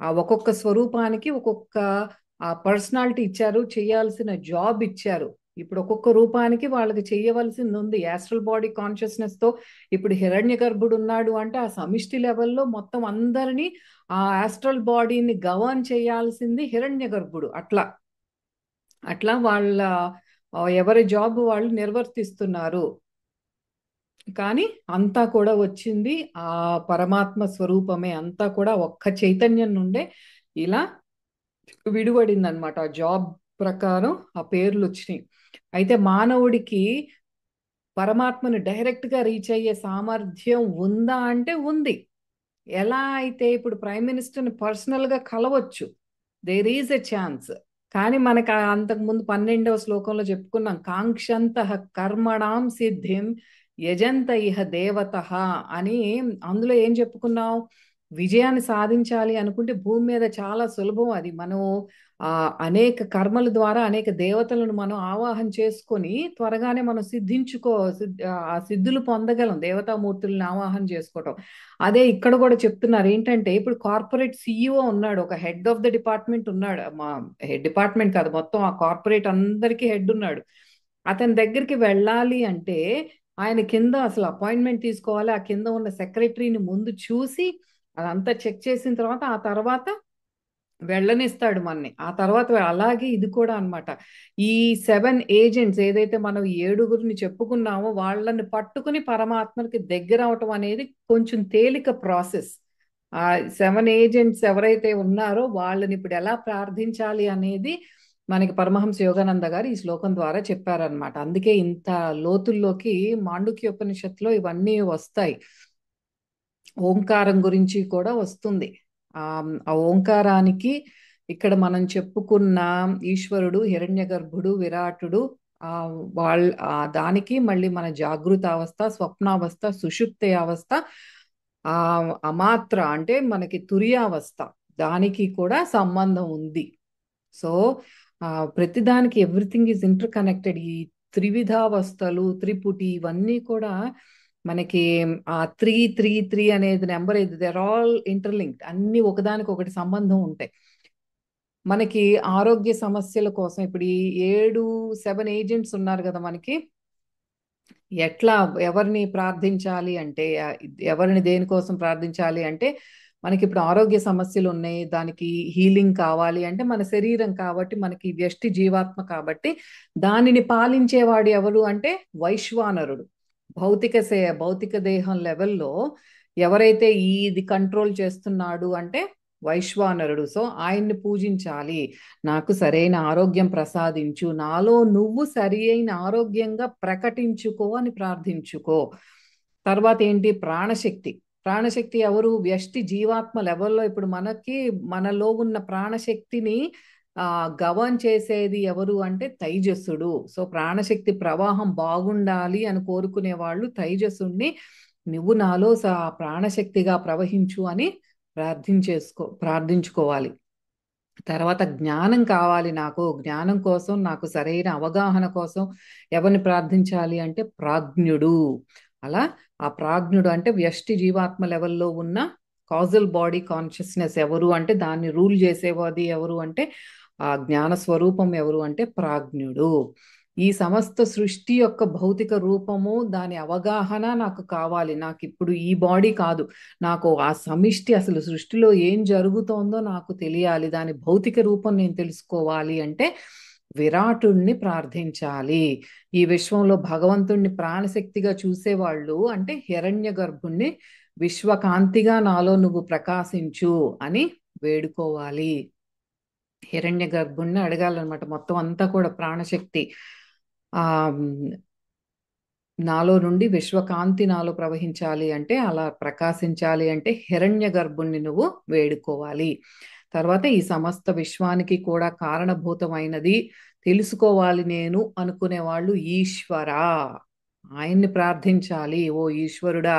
ఆ ఒక్కొక్క స్వరూపానికి ఒక్కొక్క పర్సనాలిటీ ఇచ్చారు, చేయాల్సిన జాబ్ ఇచ్చారు. ఇప్పుడు ఒక్కొక్క రూపానికి వాళ్ళకి చేయవలసింది ఉంది. యాస్ట్రల్ బాడీ కాన్షియస్నెస్ తో ఇప్పుడు హిరణ్య గర్భుడు ఉన్నాడు అంటే ఆ సమిష్టి లెవెల్లో మొత్తం అందరినీ ఆ ఆస్ట్రల్ బాడీని గవర్న్ చేయాల్సింది హిరణ్య గర్భుడు. అట్లా అట్లా వాళ్ళ ఎవరి జాబ్ వాళ్ళు నిర్వర్తిస్తున్నారు. కానీ అంతా కూడా వచ్చింది ఆ పరమాత్మ స్వరూపమే, అంతా కూడా ఒక్క చైతన్యం నుండే ఇలా విడిపడింది అనమాట. ఆ జాబ్ ప్రకారం ఆ పేర్లు వచ్చినాయి. అయితే మానవుడికి పరమాత్మను డైరెక్ట్ గా రీచ్ అయ్యే సామర్థ్యం ఉందా అంటే ఉంది. ఎలా అయితే ఇప్పుడు ప్రైమ్ మినిస్టర్ని పర్సనల్ గా కలవచ్చు, దేర్ ఈజ్ ఎ ఛాన్స్. కానీ మనకు అంతకు ముందు 12వ శ్లోకంలో చెప్పుకున్నాం, కాంక్షంత కర్మణాం సిద్ధిం యజంత ఇహ దేవత అని. అందులో ఏం చెప్పుకున్నాం, విజయాన్ని సాధించాలి అనుకుంటే భూమి మీద చాలా సులభం. అది మనం అనేక కర్మల ద్వారా అనేక దేవతలను మనం ఆవాహన చేసుకొని త్వరగానే మనం ఆ సిద్ధులు పొందగలం, దేవతామూర్తులను ఆవాహన చేసుకోవటం. అదే ఇక్కడ కూడా చెప్తున్నారు ఏంటంటే, ఇప్పుడు కార్పొరేట్ సిఇఓ ఉన్నాడు, ఒక హెడ్ ఆఫ్ ద డిపార్ట్మెంట్ ఉన్నాడు. మా హెడ్ డిపార్ట్మెంట్ కాదు, మొత్తం ఆ కార్పొరేట్ అందరికీ హెడ్ ఉన్నాడు. అతని దగ్గరికి వెళ్ళాలి అంటే ఆయన కింద అసలు అపాయింట్మెంట్ తీసుకోవాలి. ఆ కింద ఉన్న సెక్రటరీని ముందు చూసి అదంతా చెక్ చేసిన తర్వాత ఆ తర్వాత వెళ్ళనిస్తాడు మనని. ఆ తర్వాత అలాగే ఇది కూడా అన్నమాట. ఈ 7 ఏజెంట్స్ ఏదైతే మనం 7గురిని చెప్పుకున్నామో వాళ్ళని పట్టుకుని పరమాత్మకి దగ్గర అవటం అనేది కొంచెం తేలిక ప్రాసెస్. ఆ 7 ఏజెంట్స్ ఎవరైతే ఉన్నారో వాళ్ళని ఇప్పుడు ఎలా ప్రార్థించాలి అనేది మనకి పరమహంస యోగానంద గారు ఈ శ్లోకం ద్వారా చెప్పారనమాట. అందుకే ఇంత లోతుల్లోకి మాండుక్యోపనిషత్తులో ఇవన్నీ వస్తాయి. ఓంకారం గురించి కూడా వస్తుంది. ఆ ఓంకారానికి ఇక్కడ మనం చెప్పుకున్న ఈశ్వరుడు, హిరణ్యగర్భుడు, విరాటుడు, దానికి మళ్ళీ మన జాగృత అవస్థ, స్వప్నావస్థ, సుషుప్తి అవస్థ, ఆ అమాత్ర అంటే మనకి తురియావస్థ, దానికి కూడా సంబంధం ఉంది. సో ప్రతిదానికి ఎవ్రీథింగ్ ఈజ్ ఇంటర్ కనెక్టెడ్. ఈ త్రివిధావస్థలు, త్రిపుటి, ఇవన్నీ కూడా మనకి ఆ 333 అనేది నెంబర్, ఇది దేర్ ఆల్ ఇంటర్లింక్డ్, అన్ని ఒకదానికి ఒకటి సంబంధం ఉంటాయి. మనకి ఆరోగ్య సమస్యల కోసం ఇప్పుడు ఈ 7 ఏజెంట్స్ ఉన్నారు కదా మనకి. ఎట్లా ఎవరిని ప్రార్థించాలి అంటే, ఎవరిని దేనికోసం ప్రార్థించాలి అంటే, మనకి ఇప్పుడు ఆరోగ్య సమస్యలు ఉన్నాయి, దానికి హీలింగ్ కావాలి అంటే మన శరీరం కాబట్టి, మనకి వ్యష్టి జీవాత్మ కాబట్టి దానిని పాలించేవాడు ఎవరు అంటే వైశ్వానరుడు. భౌతిక దేహం లెవెల్లో ఎవరైతే ఇది కంట్రోల్ చేస్తున్నాడు అంటే వైశ్వానరుడు. సో ఆయన్ని పూజించాలి. నాకు సరైన ఆరోగ్యం ప్రసాదించు, నాలో నువ్వు సరి అయిన ఆరోగ్యంగా ప్రకటించుకో అని ప్రార్థించుకో. తర్వాత ఏంటి, ప్రాణశక్తి. ప్రాణశక్తి ఎవరు, వ్యష్టి జీవాత్మ లెవెల్లో ఇప్పుడు మనలో ఉన్న ప్రాణశక్తిని గవర్న్ చేసేది ఎవరు అంటే తైజస్సుడు. సో ప్రాణశక్తి ప్రవాహం బాగుండాలి అని కోరుకునే వాళ్ళు తైజస్సుని నువ్వు నాలో ప్రాణశక్తిగా ప్రవహించు అని ప్రార్థించుకోవాలి. తర్వాత జ్ఞానం కావాలి, నాకు జ్ఞానం కోసం, నాకు సరైన అవగాహన కోసం ఎవరిని ప్రార్థించాలి అంటే ప్రాజ్ఞుడు. అలా ఆ ప్రాజ్ఞుడు అంటే వ్యష్టి జీవాత్మ లెవెల్లో ఉన్న కాజల్ బాడీ కాన్షియస్నెస్ ఎవరు అంటే, దాన్ని రూల్ చేసేవాది ఎవరు అంటే, ఆ జ్ఞాన స్వరూపం ఎవరు అంటే ప్రాజ్ఞుడు. ఈ సమస్త సృష్టి యొక్క భౌతిక రూపము, దాని అవగాహన నాకు కావాలి. నాకు ఇప్పుడు ఈ బాడీ కాదు, నాకు ఆ సమిష్టి అసలు సృష్టిలో ఏం జరుగుతోందో నాకు తెలియాలి, దాని భౌతిక రూపం నేను తెలుసుకోవాలి అంటే విరాటుణ్ణి ప్రార్థించాలి. ఈ విశ్వంలో భగవంతుణ్ణి ప్రాణశక్తిగా చూసేవాళ్ళు అంటే హిరణ్య గర్భుణ్ణి విశ్వకాంతిగా నాలో నువ్వు ప్రకాశించు అని వేడుకోవాలి. హిరణ్య గర్భుణ్ణి అడగాలన్నమాట. మొత్తం అంతా కూడా ప్రాణశక్తి ఆ నాలో నుండి విశ్వకాంతి నాలో ప్రవహించాలి అంటే, అలా ప్రకాశించాలి అంటే హిరణ్య గర్భుణ్ణి నువ్వు వేడుకోవాలి. తర్వాత ఈ సమస్త విశ్వానికి కూడా కారణభూతమైనది తెలుసుకోవాలి నేను అనుకునే వాళ్ళు ఈశ్వరా, ఆయన్ని ప్రార్థించాలి. ఓ ఈశ్వరుడా,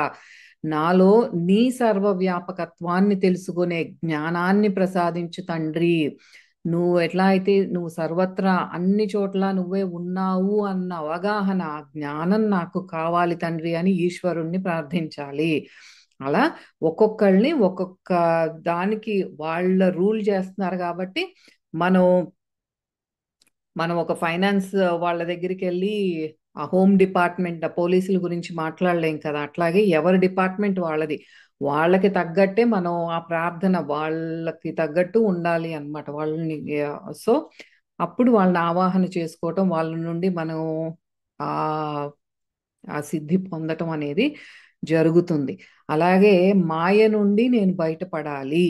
నాలో నీ సర్వవ్యాపకత్వాన్ని తెలుసుకునే జ్ఞానాన్ని ప్రసాదించు తండ్రి. నువ్వు ఎట్లా అయితే నువ్వు సర్వత్రా అన్ని చోట్ల నువ్వే ఉన్నావు అన్న అవగాహన, ఆ జ్ఞానం నాకు కావాలి తండ్రి అని ఈశ్వరుణ్ణి ప్రార్థించాలి. అలా ఒక్కొక్కళ్ళని ఒక్కొక్క దానికి వాళ్ళ రూల్ చేస్తున్నారు కాబట్టి మనం మనం ఒక ఫైనాన్స్ వాళ్ళ దగ్గరికి వెళ్ళి ఆ హోమ్ డిపార్ట్మెంట్ పోలీసుల గురించి మాట్లాడలేం కదా. అట్లాగే ఎవరి డిపార్ట్మెంట్ వాళ్ళది, వాళ్ళకి తగ్గట్టే మనం ఆ ప్రార్థన వాళ్ళకి తగ్గట్టు ఉండాలి అన్నమాట వాళ్ళని. సో అప్పుడు వాళ్ళని ఆవాహన చేసుకోవటం, వాళ్ళ నుండి మనం ఆ ఆ సిద్ధి పొందటం అనేది జరుగుతుంది. అలాగే మాయ నుండి నేను బయటపడాలి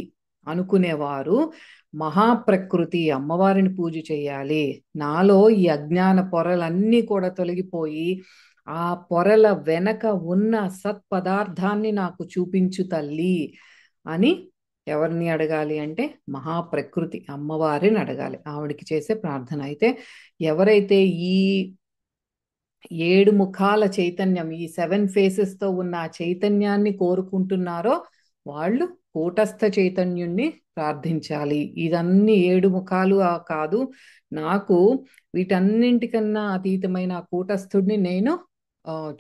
అనుకునేవారు మహాప్రకృతి అమ్మవారిని పూజ చేయాలి. నాలో ఈ అజ్ఞాన పొరలన్నీ కూడా తొలగిపోయి ఆ పొరల వెనక ఉన్న సత్పదార్థాన్ని నాకు చూపించు తల్లి అని ఎవరిని అడగాలి అంటే మహాప్రకృతి అమ్మవారిని అడగాలి. ఆవిడికి చేసే ప్రార్థన. అయితే ఎవరైతే ఈ 7 ముఖాల చైతన్యం, ఈ 7 ఫేసెస్ తో ఉన్న ఆ చైతన్యాన్ని కోరుకుంటున్నారో వాళ్ళు కూటస్థ చైతన్యుణ్ణి ప్రార్థించాలి. ఇదన్నీ 7 ముఖాలు కాదు, నాకు వీటన్నింటికన్నా అతీతమైన ఆ కూటస్థుడిని నేను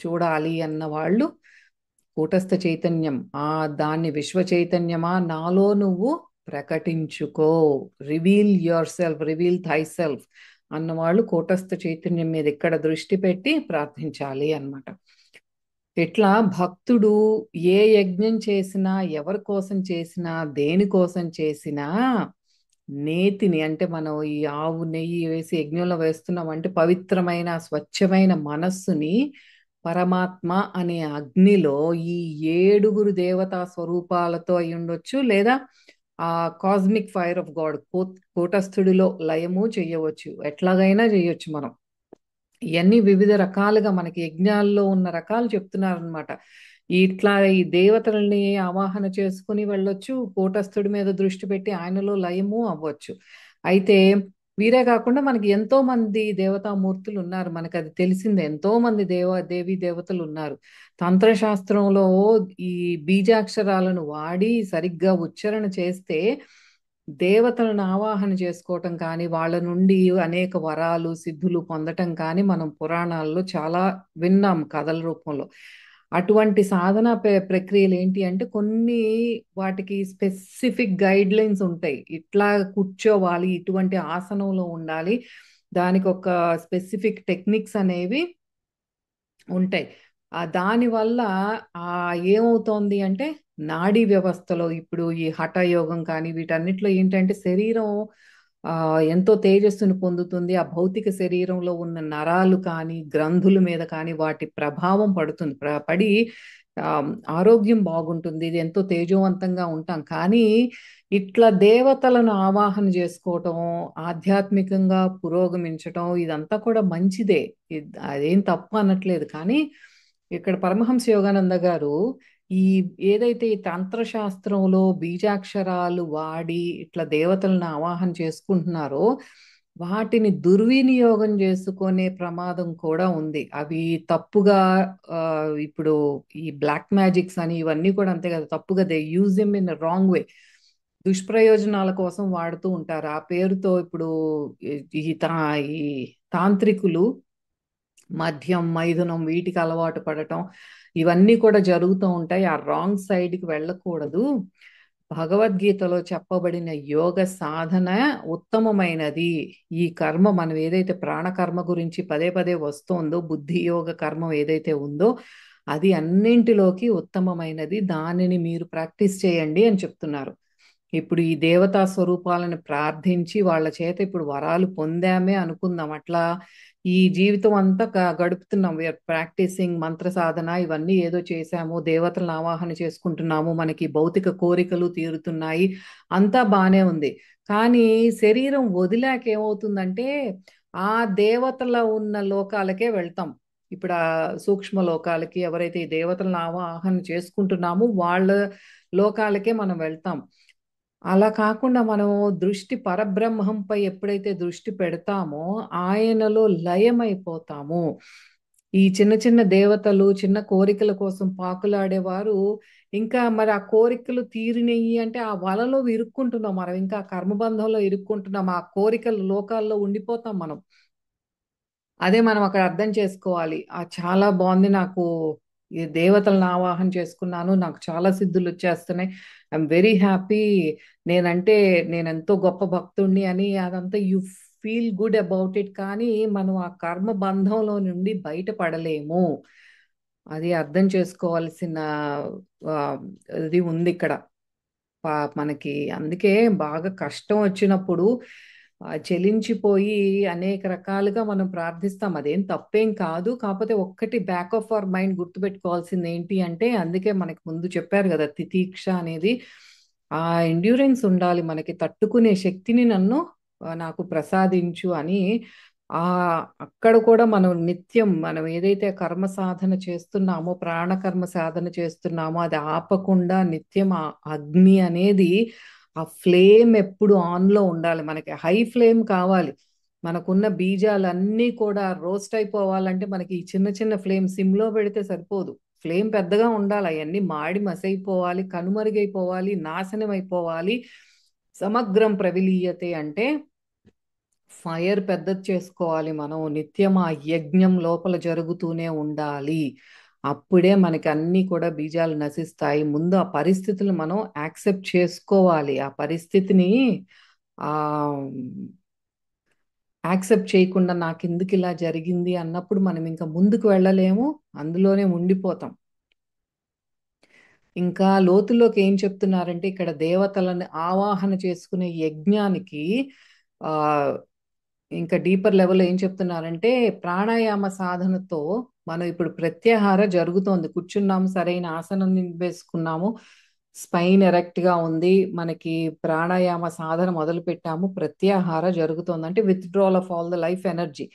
చూడాలి అన్న వాళ్ళు కూటస్థ చైతన్యం, దాన్ని విశ్వ చైతన్యమా నాలో నువ్వు ప్రకటించుకో, reveal your self, reveal thy self అన్నవాళ్ళు కూటస్థ చైతన్యం మీద ఇక్కడ దృష్టి పెట్టి ప్రార్థించాలి అన్నమాట. ఇట్లా భక్తుడు ఏ యజ్ఞం చేసినా, ఎవరి కోసం చేసినా, దేనికోసం చేసినా నేతిని అంటే మనం ఈ ఆవు నెయ్యి వేసి యజ్ఞంలో వేస్తున్నాం అంటే పవిత్రమైన స్వచ్ఛమైన మనస్సుని పరమాత్మ అనే అగ్నిలో ఈ 7 దేవతా స్వరూపాలతో అయి ఉండొచ్చు, లేదా ఆ కాస్మిక్ ఫైర్ ఆఫ్ గాడ్ కూటస్థుడిలో లయము చెయ్యవచ్చు, ఎట్లాగైనా చేయొచ్చు మనం. ఇవన్నీ వివిధ రకాలుగా మనకి యజ్ఞాల్లో ఉన్న రకాలు చెప్తున్నారనమాట. ఇట్లా ఈ దేవతల్ని ఆవాహన చేసుకుని వెళ్ళొచ్చు, కూటస్థుడి మీద దృష్టి పెట్టి ఆయనలో లయము అవ్వచ్చు. అయితే వీరే కాకుండా మనకి ఎంతో మంది దేవతామూర్తులు ఉన్నారు, మనకు అది తెలిసిందే. ఎంతో మంది దేవీ దేవతలు ఉన్నారు. తంత్రశాస్త్రంలో ఈ బీజాక్షరాలను వాడి సరిగ్గా ఉచ్చారణ చేస్తే దేవతలను ఆవాహన చేసుకోవటం కానీ, వాళ్ళ నుండి అనేక వరాలు సిద్ధులు పొందటం కానీ మనం పురాణాల్లో చాలా విన్నాం కథల రూపంలో. అటువంటి సాధన ప్రక్రియలు ఏంటి అంటే కొన్ని వాటికి స్పెసిఫిక్ గైడ్ లైన్స్ ఉంటాయి. ఇట్లా కూర్చోవాలి, ఇటువంటి ఆసనంలో ఉండాలి, దానికి ఒక స్పెసిఫిక్ టెక్నిక్స్ అనేవి ఉంటాయి. దానివల్ల ఏమవుతోంది అంటే నాడీ వ్యవస్థలో ఇప్పుడు ఈ హఠయోగం కానీ వీటన్నిటిలో ఏంటంటే శరీరం ఎంతో తేజస్సును పొందుతుంది. ఆ భౌతిక శరీరంలో ఉన్న నరాలు కానీ గ్రంథుల మీద కానీ వాటి ప్రభావం పడుతుంది. పడి ఆరోగ్యం బాగుంటుంది, ఇది ఎంతో తేజవంతంగా ఉంటాం. కానీ ఇట్లా దేవతలను ఆవాహన చేసుకోవటం, ఆధ్యాత్మికంగా పురోగమించటం ఇదంతా కూడా మంచిదే, అదేం తప్పు అనట్లేదు. కానీ ఇక్కడ పరమహంస యోగానంద గారు ఈ ఏదైతే ఈ తంత్రశాస్త్రంలో బీజాక్షరాలు వాడి ఇట్లా దేవతలను ఆవాహన చేసుకుంటున్నారో వాటిని దుర్వినియోగం చేసుకునే ప్రమాదం కూడా ఉంది. అవి తప్పుగా ఇప్పుడు ఈ బ్లాక్ మ్యాజిక్స్ అని ఇవన్నీ కూడా అంతే కదా, తప్పుగా they use him in wrong way, దుష్ప్రయోజనాల కోసం వాడుతూ ఉంటారు. ఆ పేరుతో ఇప్పుడు ఈ తాంత్రికులు మద్యం మైథునం వీటికి అలవాటు పడటం ఇవన్నీ కూడా జరుగుతూ ఉంటాయి. ఆ రాంగ్ సైడ్కి వెళ్ళకూడదు. భగవద్గీతలో చెప్పబడిన యోగ సాధన ఉత్తమమైనది. ఈ కర్మ మనం ఏదైతే ప్రాణకర్మ గురించి పదే పదే వస్తోందో, బుద్ధి యోగ కర్మ ఏదైతే ఉందో అది అన్నింటిలోకి ఉత్తమమైనది, దానిని మీరు ప్రాక్టీస్ చేయండి అని చెప్తున్నారు. ఇప్పుడు ఈ దేవతా స్వరూపాలను ప్రార్థించి వాళ్ళ చేత ఇప్పుడు వరాలు పొందామే అనుకుందాం. అట్లా ఈ జీవితం అంతా గడుపుతున్నాం, వీఆర్ ప్రాక్టీసింగ్ మంత్ర సాధన ఇవన్నీ ఏదో చేశాము, దేవతలను ఆవాహన చేసుకుంటున్నాము, మనకి భౌతిక కోరికలు తీరుతున్నాయి, అంతా బానే ఉంది. కానీ శరీరం వదిలాక ఏమవుతుందంటే ఆ దేవతల ఉన్న లోకాలకే వెళ్తాం. ఇప్పుడు ఆ సూక్ష్మ లోకాలకి ఎవరైతే ఈ దేవతలను ఆవాహన చేసుకుంటున్నామో వాళ్ళ లోకాలకే మనం వెళ్తాం. అలా కాకుండా మనం దృష్టి పరబ్రహ్మంపై ఎప్పుడైతే దృష్టి పెడతామో ఆయనలో లయమైపోతాము. ఈ చిన్న చిన్న దేవతలు చిన్న కోరికల కోసం పాకులాడేవారు ఇంకా మరి ఆ కోరికలు తీరినయి అంటే ఆ వలలో ఇరుక్కుంటున్నాం మనం, ఇంకా ఆ కర్మబంధంలో ఇరుక్కుంటున్నాం, ఆ కోరికల లోకాల్లో ఉండిపోతాం మనం. అదే మనం అక్కడ అర్థం చేసుకోవాలి. చాలా బాగుంది నాకు. ఈ దేవతలను ఆవాహన చేసుకున్నాను, నాకు చాలా సిద్ధులు వచ్చేస్తున్నాయి, ఐఎమ్ వెరీ హ్యాపీ, నేనంటే నేను ఎంతో గొప్ప భక్తుణ్ణి అని అదంతా you feel good about it. కానీ మనం ఆ కర్మ బంధంలో నుండి బయటపడలేము. అది అర్థం చేసుకోవాల్సిన ఆ, ఇది ఉంది ఇక్కడ. మనకి అందుకే బాగా కష్టం వచ్చినప్పుడు చెలించిపోయి అనేక రకాలుగా మనం ప్రార్థిస్తాం. అదేం తప్పేం కాదు. కాకపోతే ఒక్కటి బ్యాక్ ఆఫ్ అవర్ మైండ్ గుర్తుపెట్టుకోవాల్సింది ఏంటి అంటే, అందుకే మనకి ముందు చెప్పారు కదా తితీక్ష అనేది, ఆ ఎండ్యూరెన్స్ ఉండాలి మనకి, తట్టుకునే శక్తిని నాకు ప్రసాదించు అని. ఆ అక్కడ కూడా మనం నిత్యం మనం ఏదైతే కర్మ సాధన చేస్తున్నామో, ప్రాణకర్మ సాధన చేస్తున్నామో, అది ఆపకుండా నిత్యం ఆ అగ్ని అనేది, ఆ ఫ్లేమ్ ఎప్పుడు ఆన్ లో ఉండాలి. మనకి హై ఫ్లేమ్ కావాలి. మనకున్న బీజాలన్నీ కూడా రోస్ట్ అయిపోవాలంటే మనకి ఈ చిన్న చిన్న ఫ్లేమ్ సిమ్ లో పెడితే సరిపోదు. ఫ్లేమ్ పెద్దగా ఉండాలి, అవన్నీ మాడి మసైపోవాలి, కనుమరుగైపోవాలి, నాశనం అయిపోవాలి. సమగ్రం ప్రవిలీయతే అంటే ఫైర్ పెద్దది చేసుకోవాలి మనం, నిత్యం ఆ యజ్ఞం లోపల జరుగుతూనే ఉండాలి. అప్పుడే మనకి అన్ని కూడా బీజాలు నశిస్తాయి. ముందు ఆ పరిస్థితులు మనం యాక్సెప్ట్ చేసుకోవాలి. ఆ పరిస్థితిని ఆ యాక్సెప్ట్ చేయకుండా నాకు ఎందుకు ఇలా జరిగింది అన్నప్పుడు మనం ఇంకా ముందుకు వెళ్ళలేము, అందులోనే ఉండిపోతాం. ఇంకా లోతుల్లోకి ఏం చెప్తున్నారంటే, ఇక్కడ దేవతలను ఆవాహన చేసుకునే యజ్ఞానికి ఆ ఇంకా డీపర్ లెవెల్లో ఏం చెప్తున్నారంటే, ప్రాణాయామ సాధనతో మనం ఇప్పుడు ప్రత్యాహార జరుగుతోంది, కూర్చున్నాము, సరైన ఆసనం వేసుకున్నాము, స్పైన్ ఎరెక్ట్ గా ఉంది, మనకి ప్రాణాయామ సాధన మొదలు పెట్టాము, ప్రత్యాహార జరుగుతోంది అంటే withdrawal of all the life energy.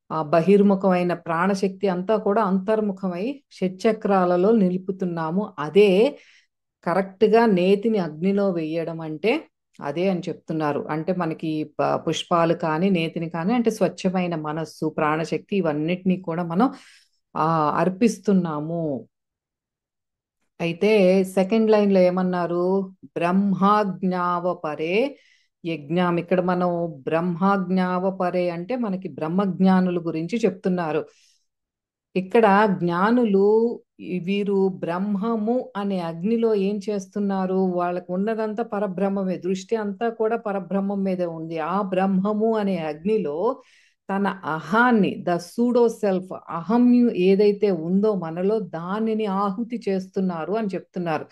ఆ బహిర్ముఖమైన ప్రాణశక్తి అంతా కూడా అంతర్ముఖమై షట్చక్రాలలో నిలుపుతున్నాము. అదే కరెక్ట్ గా నేతిని అగ్నిలో వేయడం అంటే అదే అని చెప్తున్నారు. అంటే మనకి పుష్పాలు కానీ నేతిని కానీ అంటే స్వచ్ఛమైన మనస్సు, ప్రాణశక్తి, ఇవన్నిటినీ కూడా మనం ఆ అర్పిస్తున్నాము. అయితే సెకండ్ లైన్ లో ఏమన్నారు, బ్రహ్మాజ్ఞావపరే యజ్ఞం. ఇక్కడ మనం బ్రహ్మాజ్ఞావపరే అంటే మనకి బ్రహ్మజ్ఞానుల గురించి చెప్తున్నారు. ఇక్కడ జ్ఞానులు వీరు బ్రహ్మము అనే అగ్నిలో ఏం చేస్తున్నారు, వాళ్ళకు ఉన్నదంతా పరబ్రహ్మమే, దృష్టి అంతా కూడా పరబ్రహ్మం మీదే ఉంది. ఆ బ్రహ్మము అనే అగ్నిలో తన అహాన్ని, ద సూడో సెల్ఫ్, అహం ఏదైతే ఉందో మనలో, దానిని ఆహుతి చేస్తున్నారు అని చెప్తున్నారు.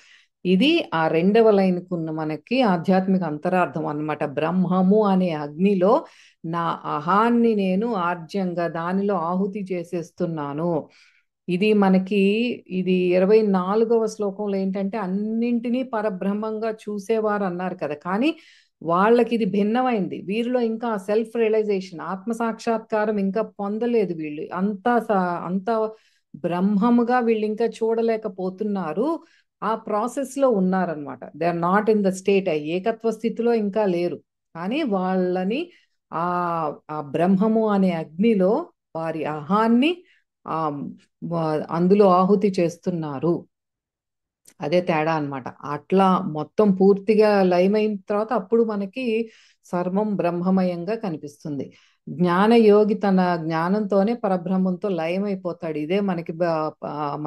ఇది ఆ రెండవ లైన్కు ఉన్న మనకి ఆధ్యాత్మిక అంతరార్థం అన్నమాట. బ్రహ్మము అనే అగ్నిలో నా అహాన్ని నేను ఆర్జ్యంగా దానిలో ఆహుతి చేసేస్తున్నాను. ఇది మనకి ఇది 24వ శ్లోకంలో ఏంటంటే, అన్నింటినీ పరబ్రహ్మంగా చూసేవారు అన్నారు కదా, కానీ వాళ్ళకి ఇది భిన్నమైంది. వీరిలో ఇంకా సెల్ఫ్ రియలైజేషన్, ఆత్మ సాక్షాత్కారం ఇంకా పొందలేదు వీళ్ళు. అంత బ్రహ్మముగా వీళ్ళు ఇంకా చూడలేకపోతున్నారు. ఆ ప్రాసెస్ లో ఉన్నారనమాట. They are not in the state, ఏకత్వ స్థితిలో ఇంకా లేరు. కానీ వాళ్ళని ఆ ఆ బ్రహ్మము అనే అగ్నిలో వారి అహాన్ని ఆ అందులో ఆహుతి చేస్తున్నారు. అదే తేడా అన్నమాట. అట్లా మొత్తం పూర్తిగా లయమైన తర్వాత అప్పుడు మనకి సర్వం బ్రహ్మమయంగా కనిపిస్తుంది. జ్ఞాన యోగి తన జ్ఞానంతోనే పరబ్రహ్మంతో లయమైపోతాడు. ఇదే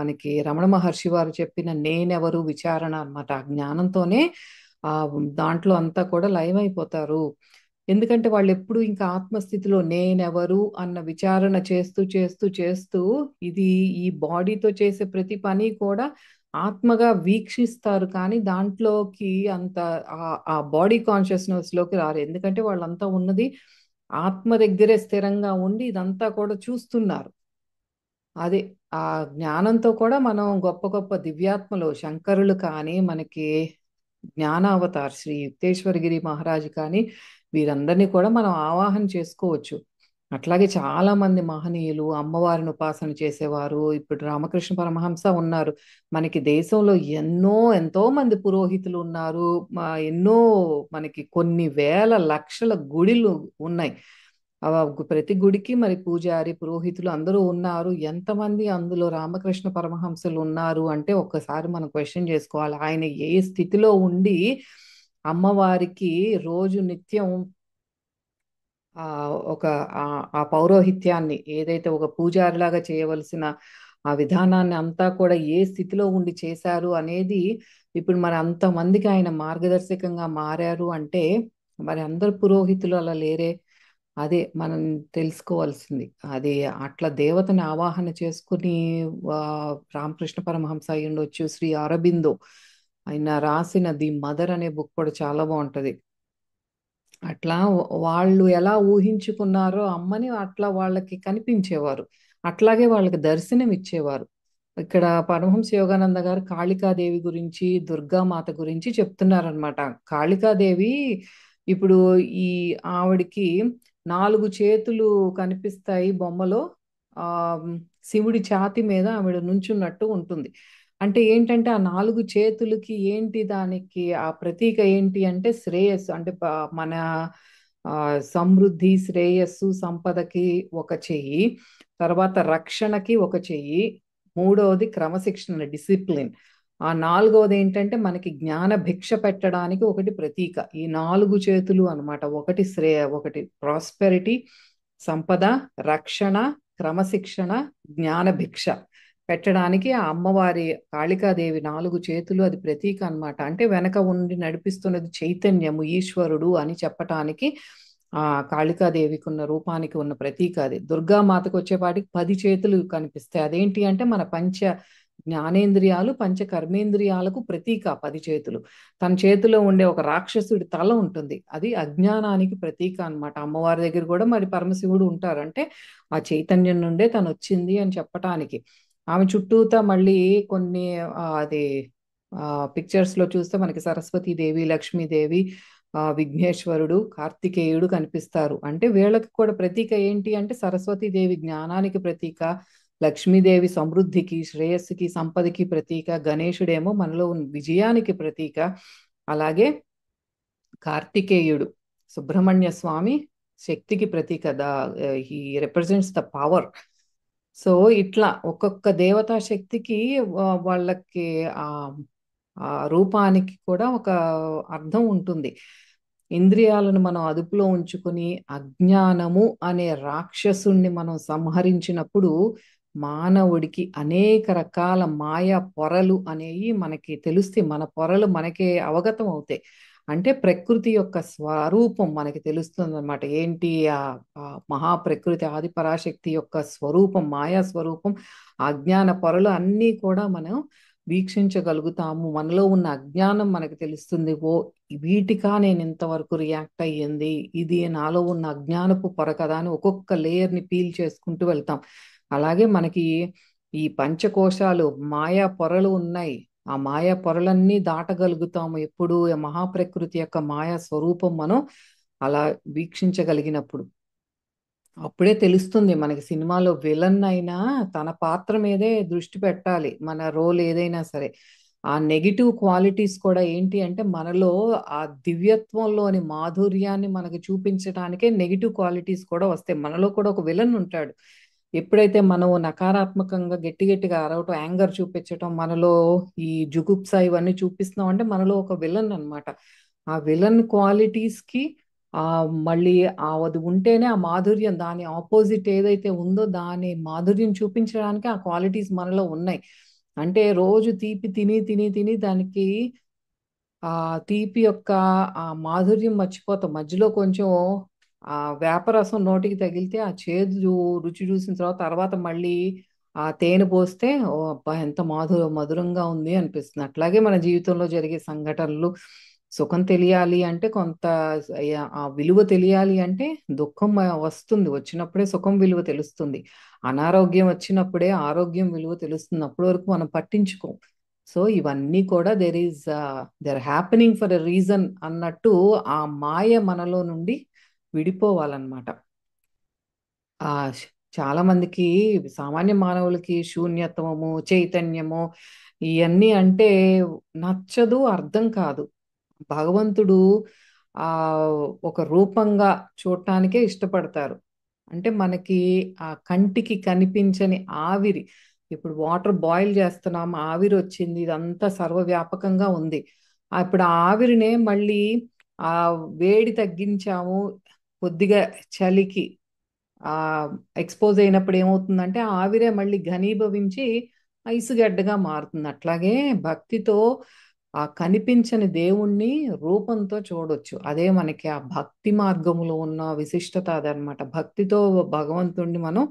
మనకి రమణ మహర్షి వారు చెప్పిన నేనెవరు విచారణ అన్నమాట. ఆ జ్ఞానంతోనే ఆ దాంట్లో అంతా కూడా లయమైపోతారు. ఎందుకంటే వాళ్ళు ఎప్పుడు ఇంకా ఆత్మస్థితిలో నేనెవరు అన్న విచారణ చేస్తూ చేస్తూ చేస్తూ ఇది ఈ బాడీతో చేసే ప్రతి పని కూడా ఆత్మగా వీక్షిస్తారు. కానీ దాంట్లోకి అంత ఆ బాడీ కాన్షియస్నెస్ లోకి రారు. ఎందుకంటే వాళ్ళంతా ఉన్నది ఆత్మ దగ్గరే స్థిరంగా ఉండి ఇదంతా కూడా చూస్తున్నారు. అదే ఆ జ్ఞానంతో కూడా మనం గొప్ప గొప్ప దివ్యాత్మలు శంకరులు కానీ, మనకి జ్ఞానావతార్ శ్రీ యుక్తేశ్వరగిరి మహారాజు కానీ, వీరందరినీ కూడా మనం ఆవాహన చేసుకోవచ్చు. అట్లాగే చాలా మంది మహనీయులు అమ్మవారిని ఉపాసన చేసేవారు, ఇప్పుడు రామకృష్ణ పరమహంస ఉన్నారు. మనకి దేశంలో ఎంతో మంది పురోహితులు ఉన్నారు. ఎన్నో మనకి కొన్ని వేల లక్షల గుడిలు ఉన్నాయి. ప్రతి గుడికి మరి పూజారి పురోహితులు అందరూ ఉన్నారు. ఎంతమంది అందులో రామకృష్ణ పరమహంసలు ఉన్నారు అంటే ఒక్కసారి మనం క్వశ్చన్ చేసుకోవాలి. ఆయన ఏ స్థితిలో ఉండి అమ్మవారికి రోజు నిత్యం ఆ ఒక ఆ పౌరోహిత్యాన్ని ఏదైతే ఒక పూజారిలాగా చేయవలసిన ఆ విధానాన్ని అంతా కూడా ఏ స్థితిలో ఉండి చేశారు అనేది ఇప్పుడు మరి అంతమందికి ఆయన మార్గదర్శకంగా మారారు అంటే మరి అందరు పురోహితులు అలా లేరే. అదే మనం తెలుసుకోవాల్సింది. అది అట్లా దేవతని ఆవాహన చేసుకుని ఆ, రామకృష్ణ పరమహంస అయి ఉండొచ్చు, శ్రీ అరబిందో ఆయన రాసిన ది మదర్ అనే బుక్ కూడా చాలా బాగుంటది. అట్లా వాళ్ళు ఎలా ఊహించుకున్నారో అమ్మని అట్లా వాళ్ళకి కనిపించేవారు. అట్లాగే వాళ్ళకి దర్శనం ఇచ్చేవారు. ఇక్కడ పరమహంస యోగానంద గారు కాళికాదేవి గురించి దుర్గామాత గురించి చెప్తున్నారనమాట. కాళికాదేవి ఇప్పుడు ఈ ఆవిడికి 4 చేతులు కనిపిస్తాయి బొమ్మలో. ఆ శివుడి ఛాతి మీద ఆవిడ నుంచున్నట్టు ఉంటుంది. అంటే ఏంటంటే ఆ 4 చేతులకి ఏంటి, దానికి ఆ ప్రతీక ఏంటి అంటే శ్రేయస్సు. అంటే మన సమృద్ధి, శ్రేయస్సు, సంపదకి ఒక చెయ్యి, తర్వాత రక్షణకి ఒక చెయ్యి, మూడవది క్రమశిక్షణ డిసిప్లిన్, ఆ నాలుగవది ఏంటంటే మనకి జ్ఞాన భిక్ష పెట్టడానికి ఒకటి ప్రతీక. ఈ 4 చేతులు అన్నమాట. ఒకటి ఒకటి ప్రాస్పెరిటీ, సంపద, రక్షణ, క్రమశిక్షణ, జ్ఞాన భిక్ష పెట్టడానికి ఆ అమ్మవారి కాళికాదేవి 4 చేతులు అది ప్రతీక అన్నమాట. అంటే వెనక ఉండి నడిపిస్తున్నది చైతన్యము, ఈశ్వరుడు అని చెప్పటానికి ఆ కాళికాదేవికి ఉన్న రూపానికి ఉన్న ప్రతీక అది. దుర్గామాతకు వచ్చేపాటికి 10 చేతులు కనిపిస్తాయి. అదేంటి అంటే మన పంచ జ్ఞానేంద్రియాలు, పంచ కర్మేంద్రియాలకు ప్రతీక 10 చేతులు. తన చేతిలో ఉండే ఒక రాక్షసుడి తల ఉంటుంది, అది అజ్ఞానానికి ప్రతీక అన్నమాట. అమ్మవారి దగ్గర కూడా మరి పరమశివుడు ఉంటారు. అంటే ఆ చైతన్యం నుండే తను వచ్చింది అని చెప్పటానికి. ఆమె చుట్టూతా మళ్ళీ కొన్ని అది పిక్చర్స్ లో చూస్తే మనకి సరస్వతీదేవి, లక్ష్మీదేవి, విఘ్నేశ్వరుడు, కార్తికేయుడు కనిపిస్తారు. అంటే వీళ్ళకి కూడా ప్రతీక ఏంటి అంటే సరస్వతీదేవి జ్ఞానానికి ప్రతీక, లక్ష్మీదేవి సమృద్ధికి, శ్రేయస్సుకి, సంపదకి ప్రతీక, గణేశుడేమో మనలో ఉన్న విజయానికి ప్రతీక, అలాగే కార్తికేయుడు సుబ్రహ్మణ్య స్వామి శక్తికి ప్రతీక. He represents the power. So ఇట్లా ఒక్కొక్క దేవతా శక్తికి వాళ్ళకి ఆ ఆ రూపానికి కూడా ఒక అర్థం ఉంటుంది. ఇంద్రియాలను మనం అదుపులో ఉంచుకుని అజ్ఞానము అనే రాక్షసుణ్ణి మనం సంహరించినప్పుడు మానవుడికి అనేక రకాల మాయా పొరలు అనేవి మనకి తెలుస్తాయి. మన పొరలు మనకే అవగతం అవుతాయి. అంటే ప్రకృతి యొక్క స్వరూపం మనకి తెలుస్తుంది అనమాట. ఏంటి ఆ మహాప్రకృతి ఆది పరాశక్తి యొక్క స్వరూపం, మాయా స్వరూపం, అజ్ఞాన పొరలు అన్నీ కూడా మనం వీక్షించగలుగుతాము. మనలో ఉన్న అజ్ఞానం మనకు తెలుస్తుంది. ఓ వీటికా నేను ఇంతవరకు రియాక్ట్ అయ్యింది, ఇది నాలో ఉన్న అజ్ఞానపు పొర కదా అని ఒక్కొక్క లేయర్ని పీల్ చేసుకుంటూ వెళ్తాం. అలాగే మనకి ఈ పంచకోశాలు మాయా పొరలు ఉన్నాయి. ఆ మాయా పొరలన్నీ దాటగలుగుతాము ఎప్పుడు ఆ మహాప్రకృతి యొక్క మాయా స్వరూపం మనం అలా వీక్షించగలిగినప్పుడు. అప్పుడే తెలుస్తుంది మనకి సినిమాలో విలన్ అయినా తన పాత్ర మీదే దృష్టి పెట్టాలి, మన రోల్ ఏదైనా సరే. ఆ నెగిటివ్ క్వాలిటీస్ కూడా ఏంటి అంటే మనలో ఆ దివ్యత్వంలోని మాధుర్యాన్ని మనకు చూపించడానికే నెగిటివ్ క్వాలిటీస్ కూడా వస్తాయి. మనలో కూడా ఒక విలన్ ఉంటాడు. ఎప్పుడైతే మనం నకారాత్మకంగా గట్టి గట్టిగా అరవటం, యాంగర్ చూపించటం, మనలో ఈ జుగుప్స ఇవన్నీ చూపిస్తున్నాం అంటే మనలో ఒక విలన్ అన్నమాట. ఆ విలన్ క్వాలిటీస్ కి ఆ మళ్ళీ అది ఉంటేనే ఆ మాధుర్యం, దాని ఆపోజిట్ ఏదైతే ఉందో దాని మాధుర్యం చూపించడానికి ఆ క్వాలిటీస్ మనలో ఉన్నాయి. అంటే రోజు తీపి తిని తిని తిని దానికి ఆ తీపి యొక్క ఆ మాధుర్యం మర్చిపోతాం. మధ్యలో కొంచెం ఆ వేపరసం నోటికి తగిలితే ఆ చేదు రుచి చూసిన తర్వాత తర్వాత మళ్ళీ ఆ తేనె పోస్తే ఓ అబ్బా ఎంత మధురంగా ఉంది అనిపిస్తుంది. అట్లాగే మన జీవితంలో జరిగే సంఘటనలు, సుఖం తెలియాలి అంటే కొంత ఆ విలువ తెలియాలి అంటే దుఃఖం వస్తుంది, వచ్చినప్పుడే సుఖం విలువ తెలుస్తుంది. అనారోగ్యం వచ్చినప్పుడే ఆరోగ్యం విలువ తెలుస్తుంది. అప్పటి వరకు మనం పట్టించుకోం. సో ఇవన్నీ కూడా there happening for a reason అన్నట్టు ఆ మాయ మనలో నుండి విడిపోవాలన్నమాట. ఆ చాలా మందికి, సామాన్య మానవులకి శూన్యత్వము, చైతన్యము ఇవన్నీ అంటే నచ్చదు, అర్థం కాదు. భగవంతుడు ఆ ఒక రూపంగా చూడటానికే ఇష్టపడతారు. అంటే మనకి ఆ కంటికి కనిపించని ఆవిరి, ఇప్పుడు వాటర్ బాయిల్ చేస్తున్నాం, ఆవిరి వచ్చింది, ఇదంతా సర్వవ్యాపకంగా ఉంది. ఇప్పుడు ఆ ఆవిరినే మళ్ళీ ఆ వేడి తగ్గించాము, కొద్దిగా చలికి ఆ ఎక్స్పోజ్ అయినప్పుడు ఏమవుతుందంటే ఆ ఆవిరే మళ్ళీ ఘనీభవించి ఐసుగడ్డగా మారుతుంది. అట్లాగే భక్తితో ఆ కనిపించని దేవుణ్ణి రూపంతో చూడొచ్చు. అదే మనకి ఆ భక్తి మార్గములో ఉన్న విశిష్టత అదనమాట. భక్తితో భగవంతుణ్ణి మనం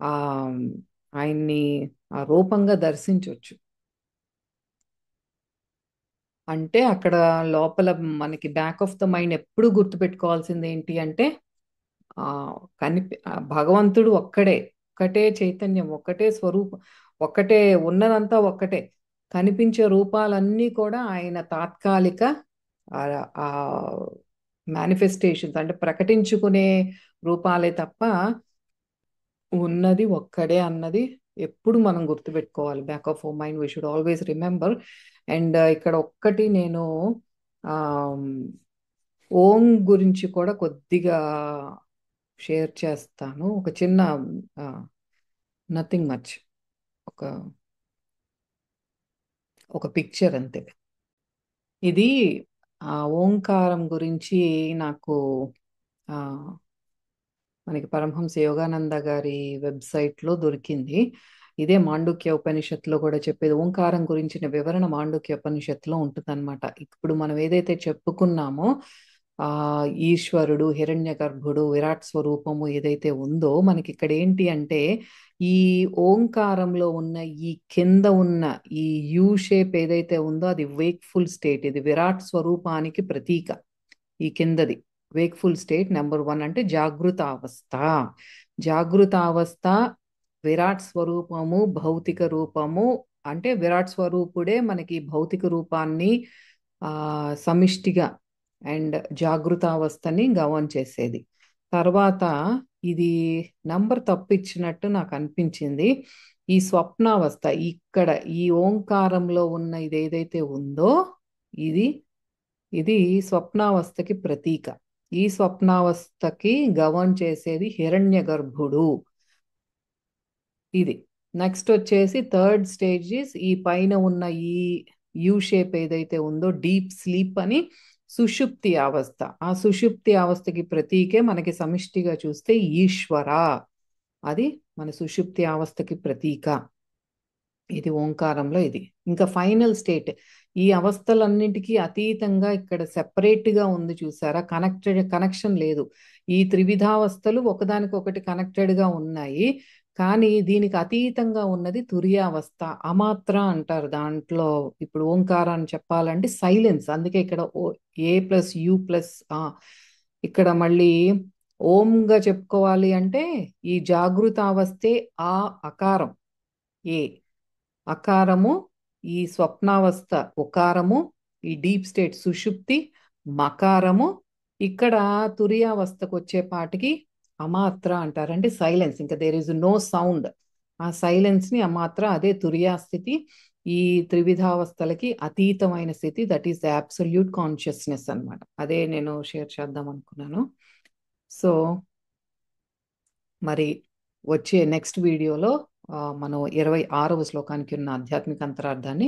ఆ ఆయన్ని ఆ రూపంగా దర్శించవచ్చు. అంటే అక్కడ లోపల మనకి బ్యాక్ ఆఫ్ ద మైండ్ ఎప్పుడు గుర్తుపెట్టుకోవాల్సింది ఏంటి అంటే ఆ భగవంతుడు ఒక్కడే, ఒక్కటే చైతన్యం, ఒక్కటే స్వరూపం, ఒక్కటే, ఉన్నదంతా ఒక్కటే. కనిపించే రూపాలన్నీ కూడా ఆయన తాత్కాలిక ఆ మేనిఫెస్టేషన్స్, అంటే ప్రకటించుకునే రూపాలే తప్ప ఉన్నది ఒక్కడే అన్నది ఎప్పుడు మనం గుర్తుపెట్టుకోవాలి. Back of our mind we should always remember. And ఇక్కడ ఒక్కటి నేను ఆ ఓం గురించి కూడా కొద్దిగా షేర్ చేస్తాను. ఒక చిన్న నథింగ్ మచ్, ఒక ఒక పిక్చర్ అంతే. ఇది ఆ ఓంకారం గురించి నాకు ఆ మనకి పరమహంస యోగానంద గారి వెబ్సైట్లో దొరికింది. ఇదే మాండుక్య ఉపనిషత్తులో కూడా చెప్పేది. ఓంకారం గురించిన వివరణ మాండుక్య ఉపనిషత్తులో ఉంటుందన్నమాట. ఇప్పుడు మనం ఏదైతే చెప్పుకున్నామో ఆ ఈశ్వరుడు, హిరణ్య గర్భుడు, విరాట్ స్వరూపము ఏదైతే ఉందో, మనకి ఇక్కడ ఏంటి అంటే ఈ ఓంకారంలో ఉన్న ఈ కింద ఉన్న ఈ యూ షేప్ ఏదైతే ఉందో అది వేక్ఫుల్ స్టేట్. ఇది విరాట్ స్వరూపానికి ప్రతీక. ఈ కిందది వేక్ఫుల్ స్టేట్ నెంబర్ 1 అంటే జాగృత అవస్థ. జాగృత అవస్థ విరాట్ స్వరూపము, భౌతిక రూపము. అంటే విరాట్ స్వరూపుడే మనకి భౌతిక రూపాన్ని ఆ సమిష్టిగా అండ్ జాగృత అవస్థని గవర్న్ చేసేది. తర్వాత ఇది నంబర్ తప్పిచ్చినట్టు నాకు అనిపించింది. ఈ స్వప్నావస్థ, ఇక్కడ ఈ ఓంకారంలో ఉన్న ఇది ఏదైతే ఉందో ఇది ఇది స్వప్నావస్థకి ప్రతీక. ఈ స్వప్నావస్థకి గవర్న్ చేసేది హిరణ్య గర్భుడు. ఇది నెక్స్ట్ వచ్చేసి థర్డ్ స్టేజ్ ఈ పైన ఉన్న ఈ యూ షేప్ ఏదైతే ఉందో డీప్ స్లీప్ అని సుషుప్తి అవస్థ. ఆ సుషుప్తి అవస్థకి ప్రతీకే మనకి సమిష్టిగా చూస్తే ఈశ్వర. అది మన సుషుప్తి అవస్థకి ప్రతీక. ఇది ఓంకారంలో ఇది. ఇంకా ఫైనల్ స్టేట్ ఈ అవస్థలన్నింటికీ అతీతంగా ఇక్కడ సెపరేట్ గా ఉంది చూసారా, కనెక్షన్ లేదు. ఈ త్రివిధావస్థలు ఒకదానికొకటి కనెక్టెడ్ గా ఉన్నాయి, కానీ దీనికి అతీతంగా ఉన్నది తురియావస్థ, అమాత్ర అంటారు దాంట్లో. ఇప్పుడు ఓంకారాన్ని చెప్పాలంటే సైలెన్స్. అందుకే ఇక్కడ ఏ ప్లస్ యు ప్లస్ ఇక్కడ మళ్ళీ ఓంగా చెప్పుకోవాలి అంటే ఈ జాగృత అవస్థే ఆ అకారం ఏ, అకారము ఈ స్వప్నావస్థ ఉకారము, ఈ డీప్ స్టేట్ సుషుప్తి మకారము. ఇక్కడ తురియావస్థకు వచ్చేపాటికి అమాత్ర అంటారు, అంటే సైలెన్స్. ఇంకా దేర్ ఇస్ నో సౌండ్. ఆ సైలెన్స్ ని అమాత్ర, అదే తురియా స్థితి. ఈ త్రివిధావస్థలకి అతీతమైన స్థితి, that is the absolute consciousness అన్నమాట. అదే నేను షేర్ చేద్దాం అనుకున్నాను. సో మరి వచ్చే నెక్స్ట్ వీడియోలో మనం 26వ శ్లోకానికి ఉన్న ఆధ్యాత్మిక అంతరార్థాన్ని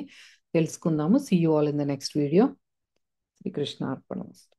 తెలుసుకుందాము. See you all in the next video. Srikrishna అర్పణమస్తు.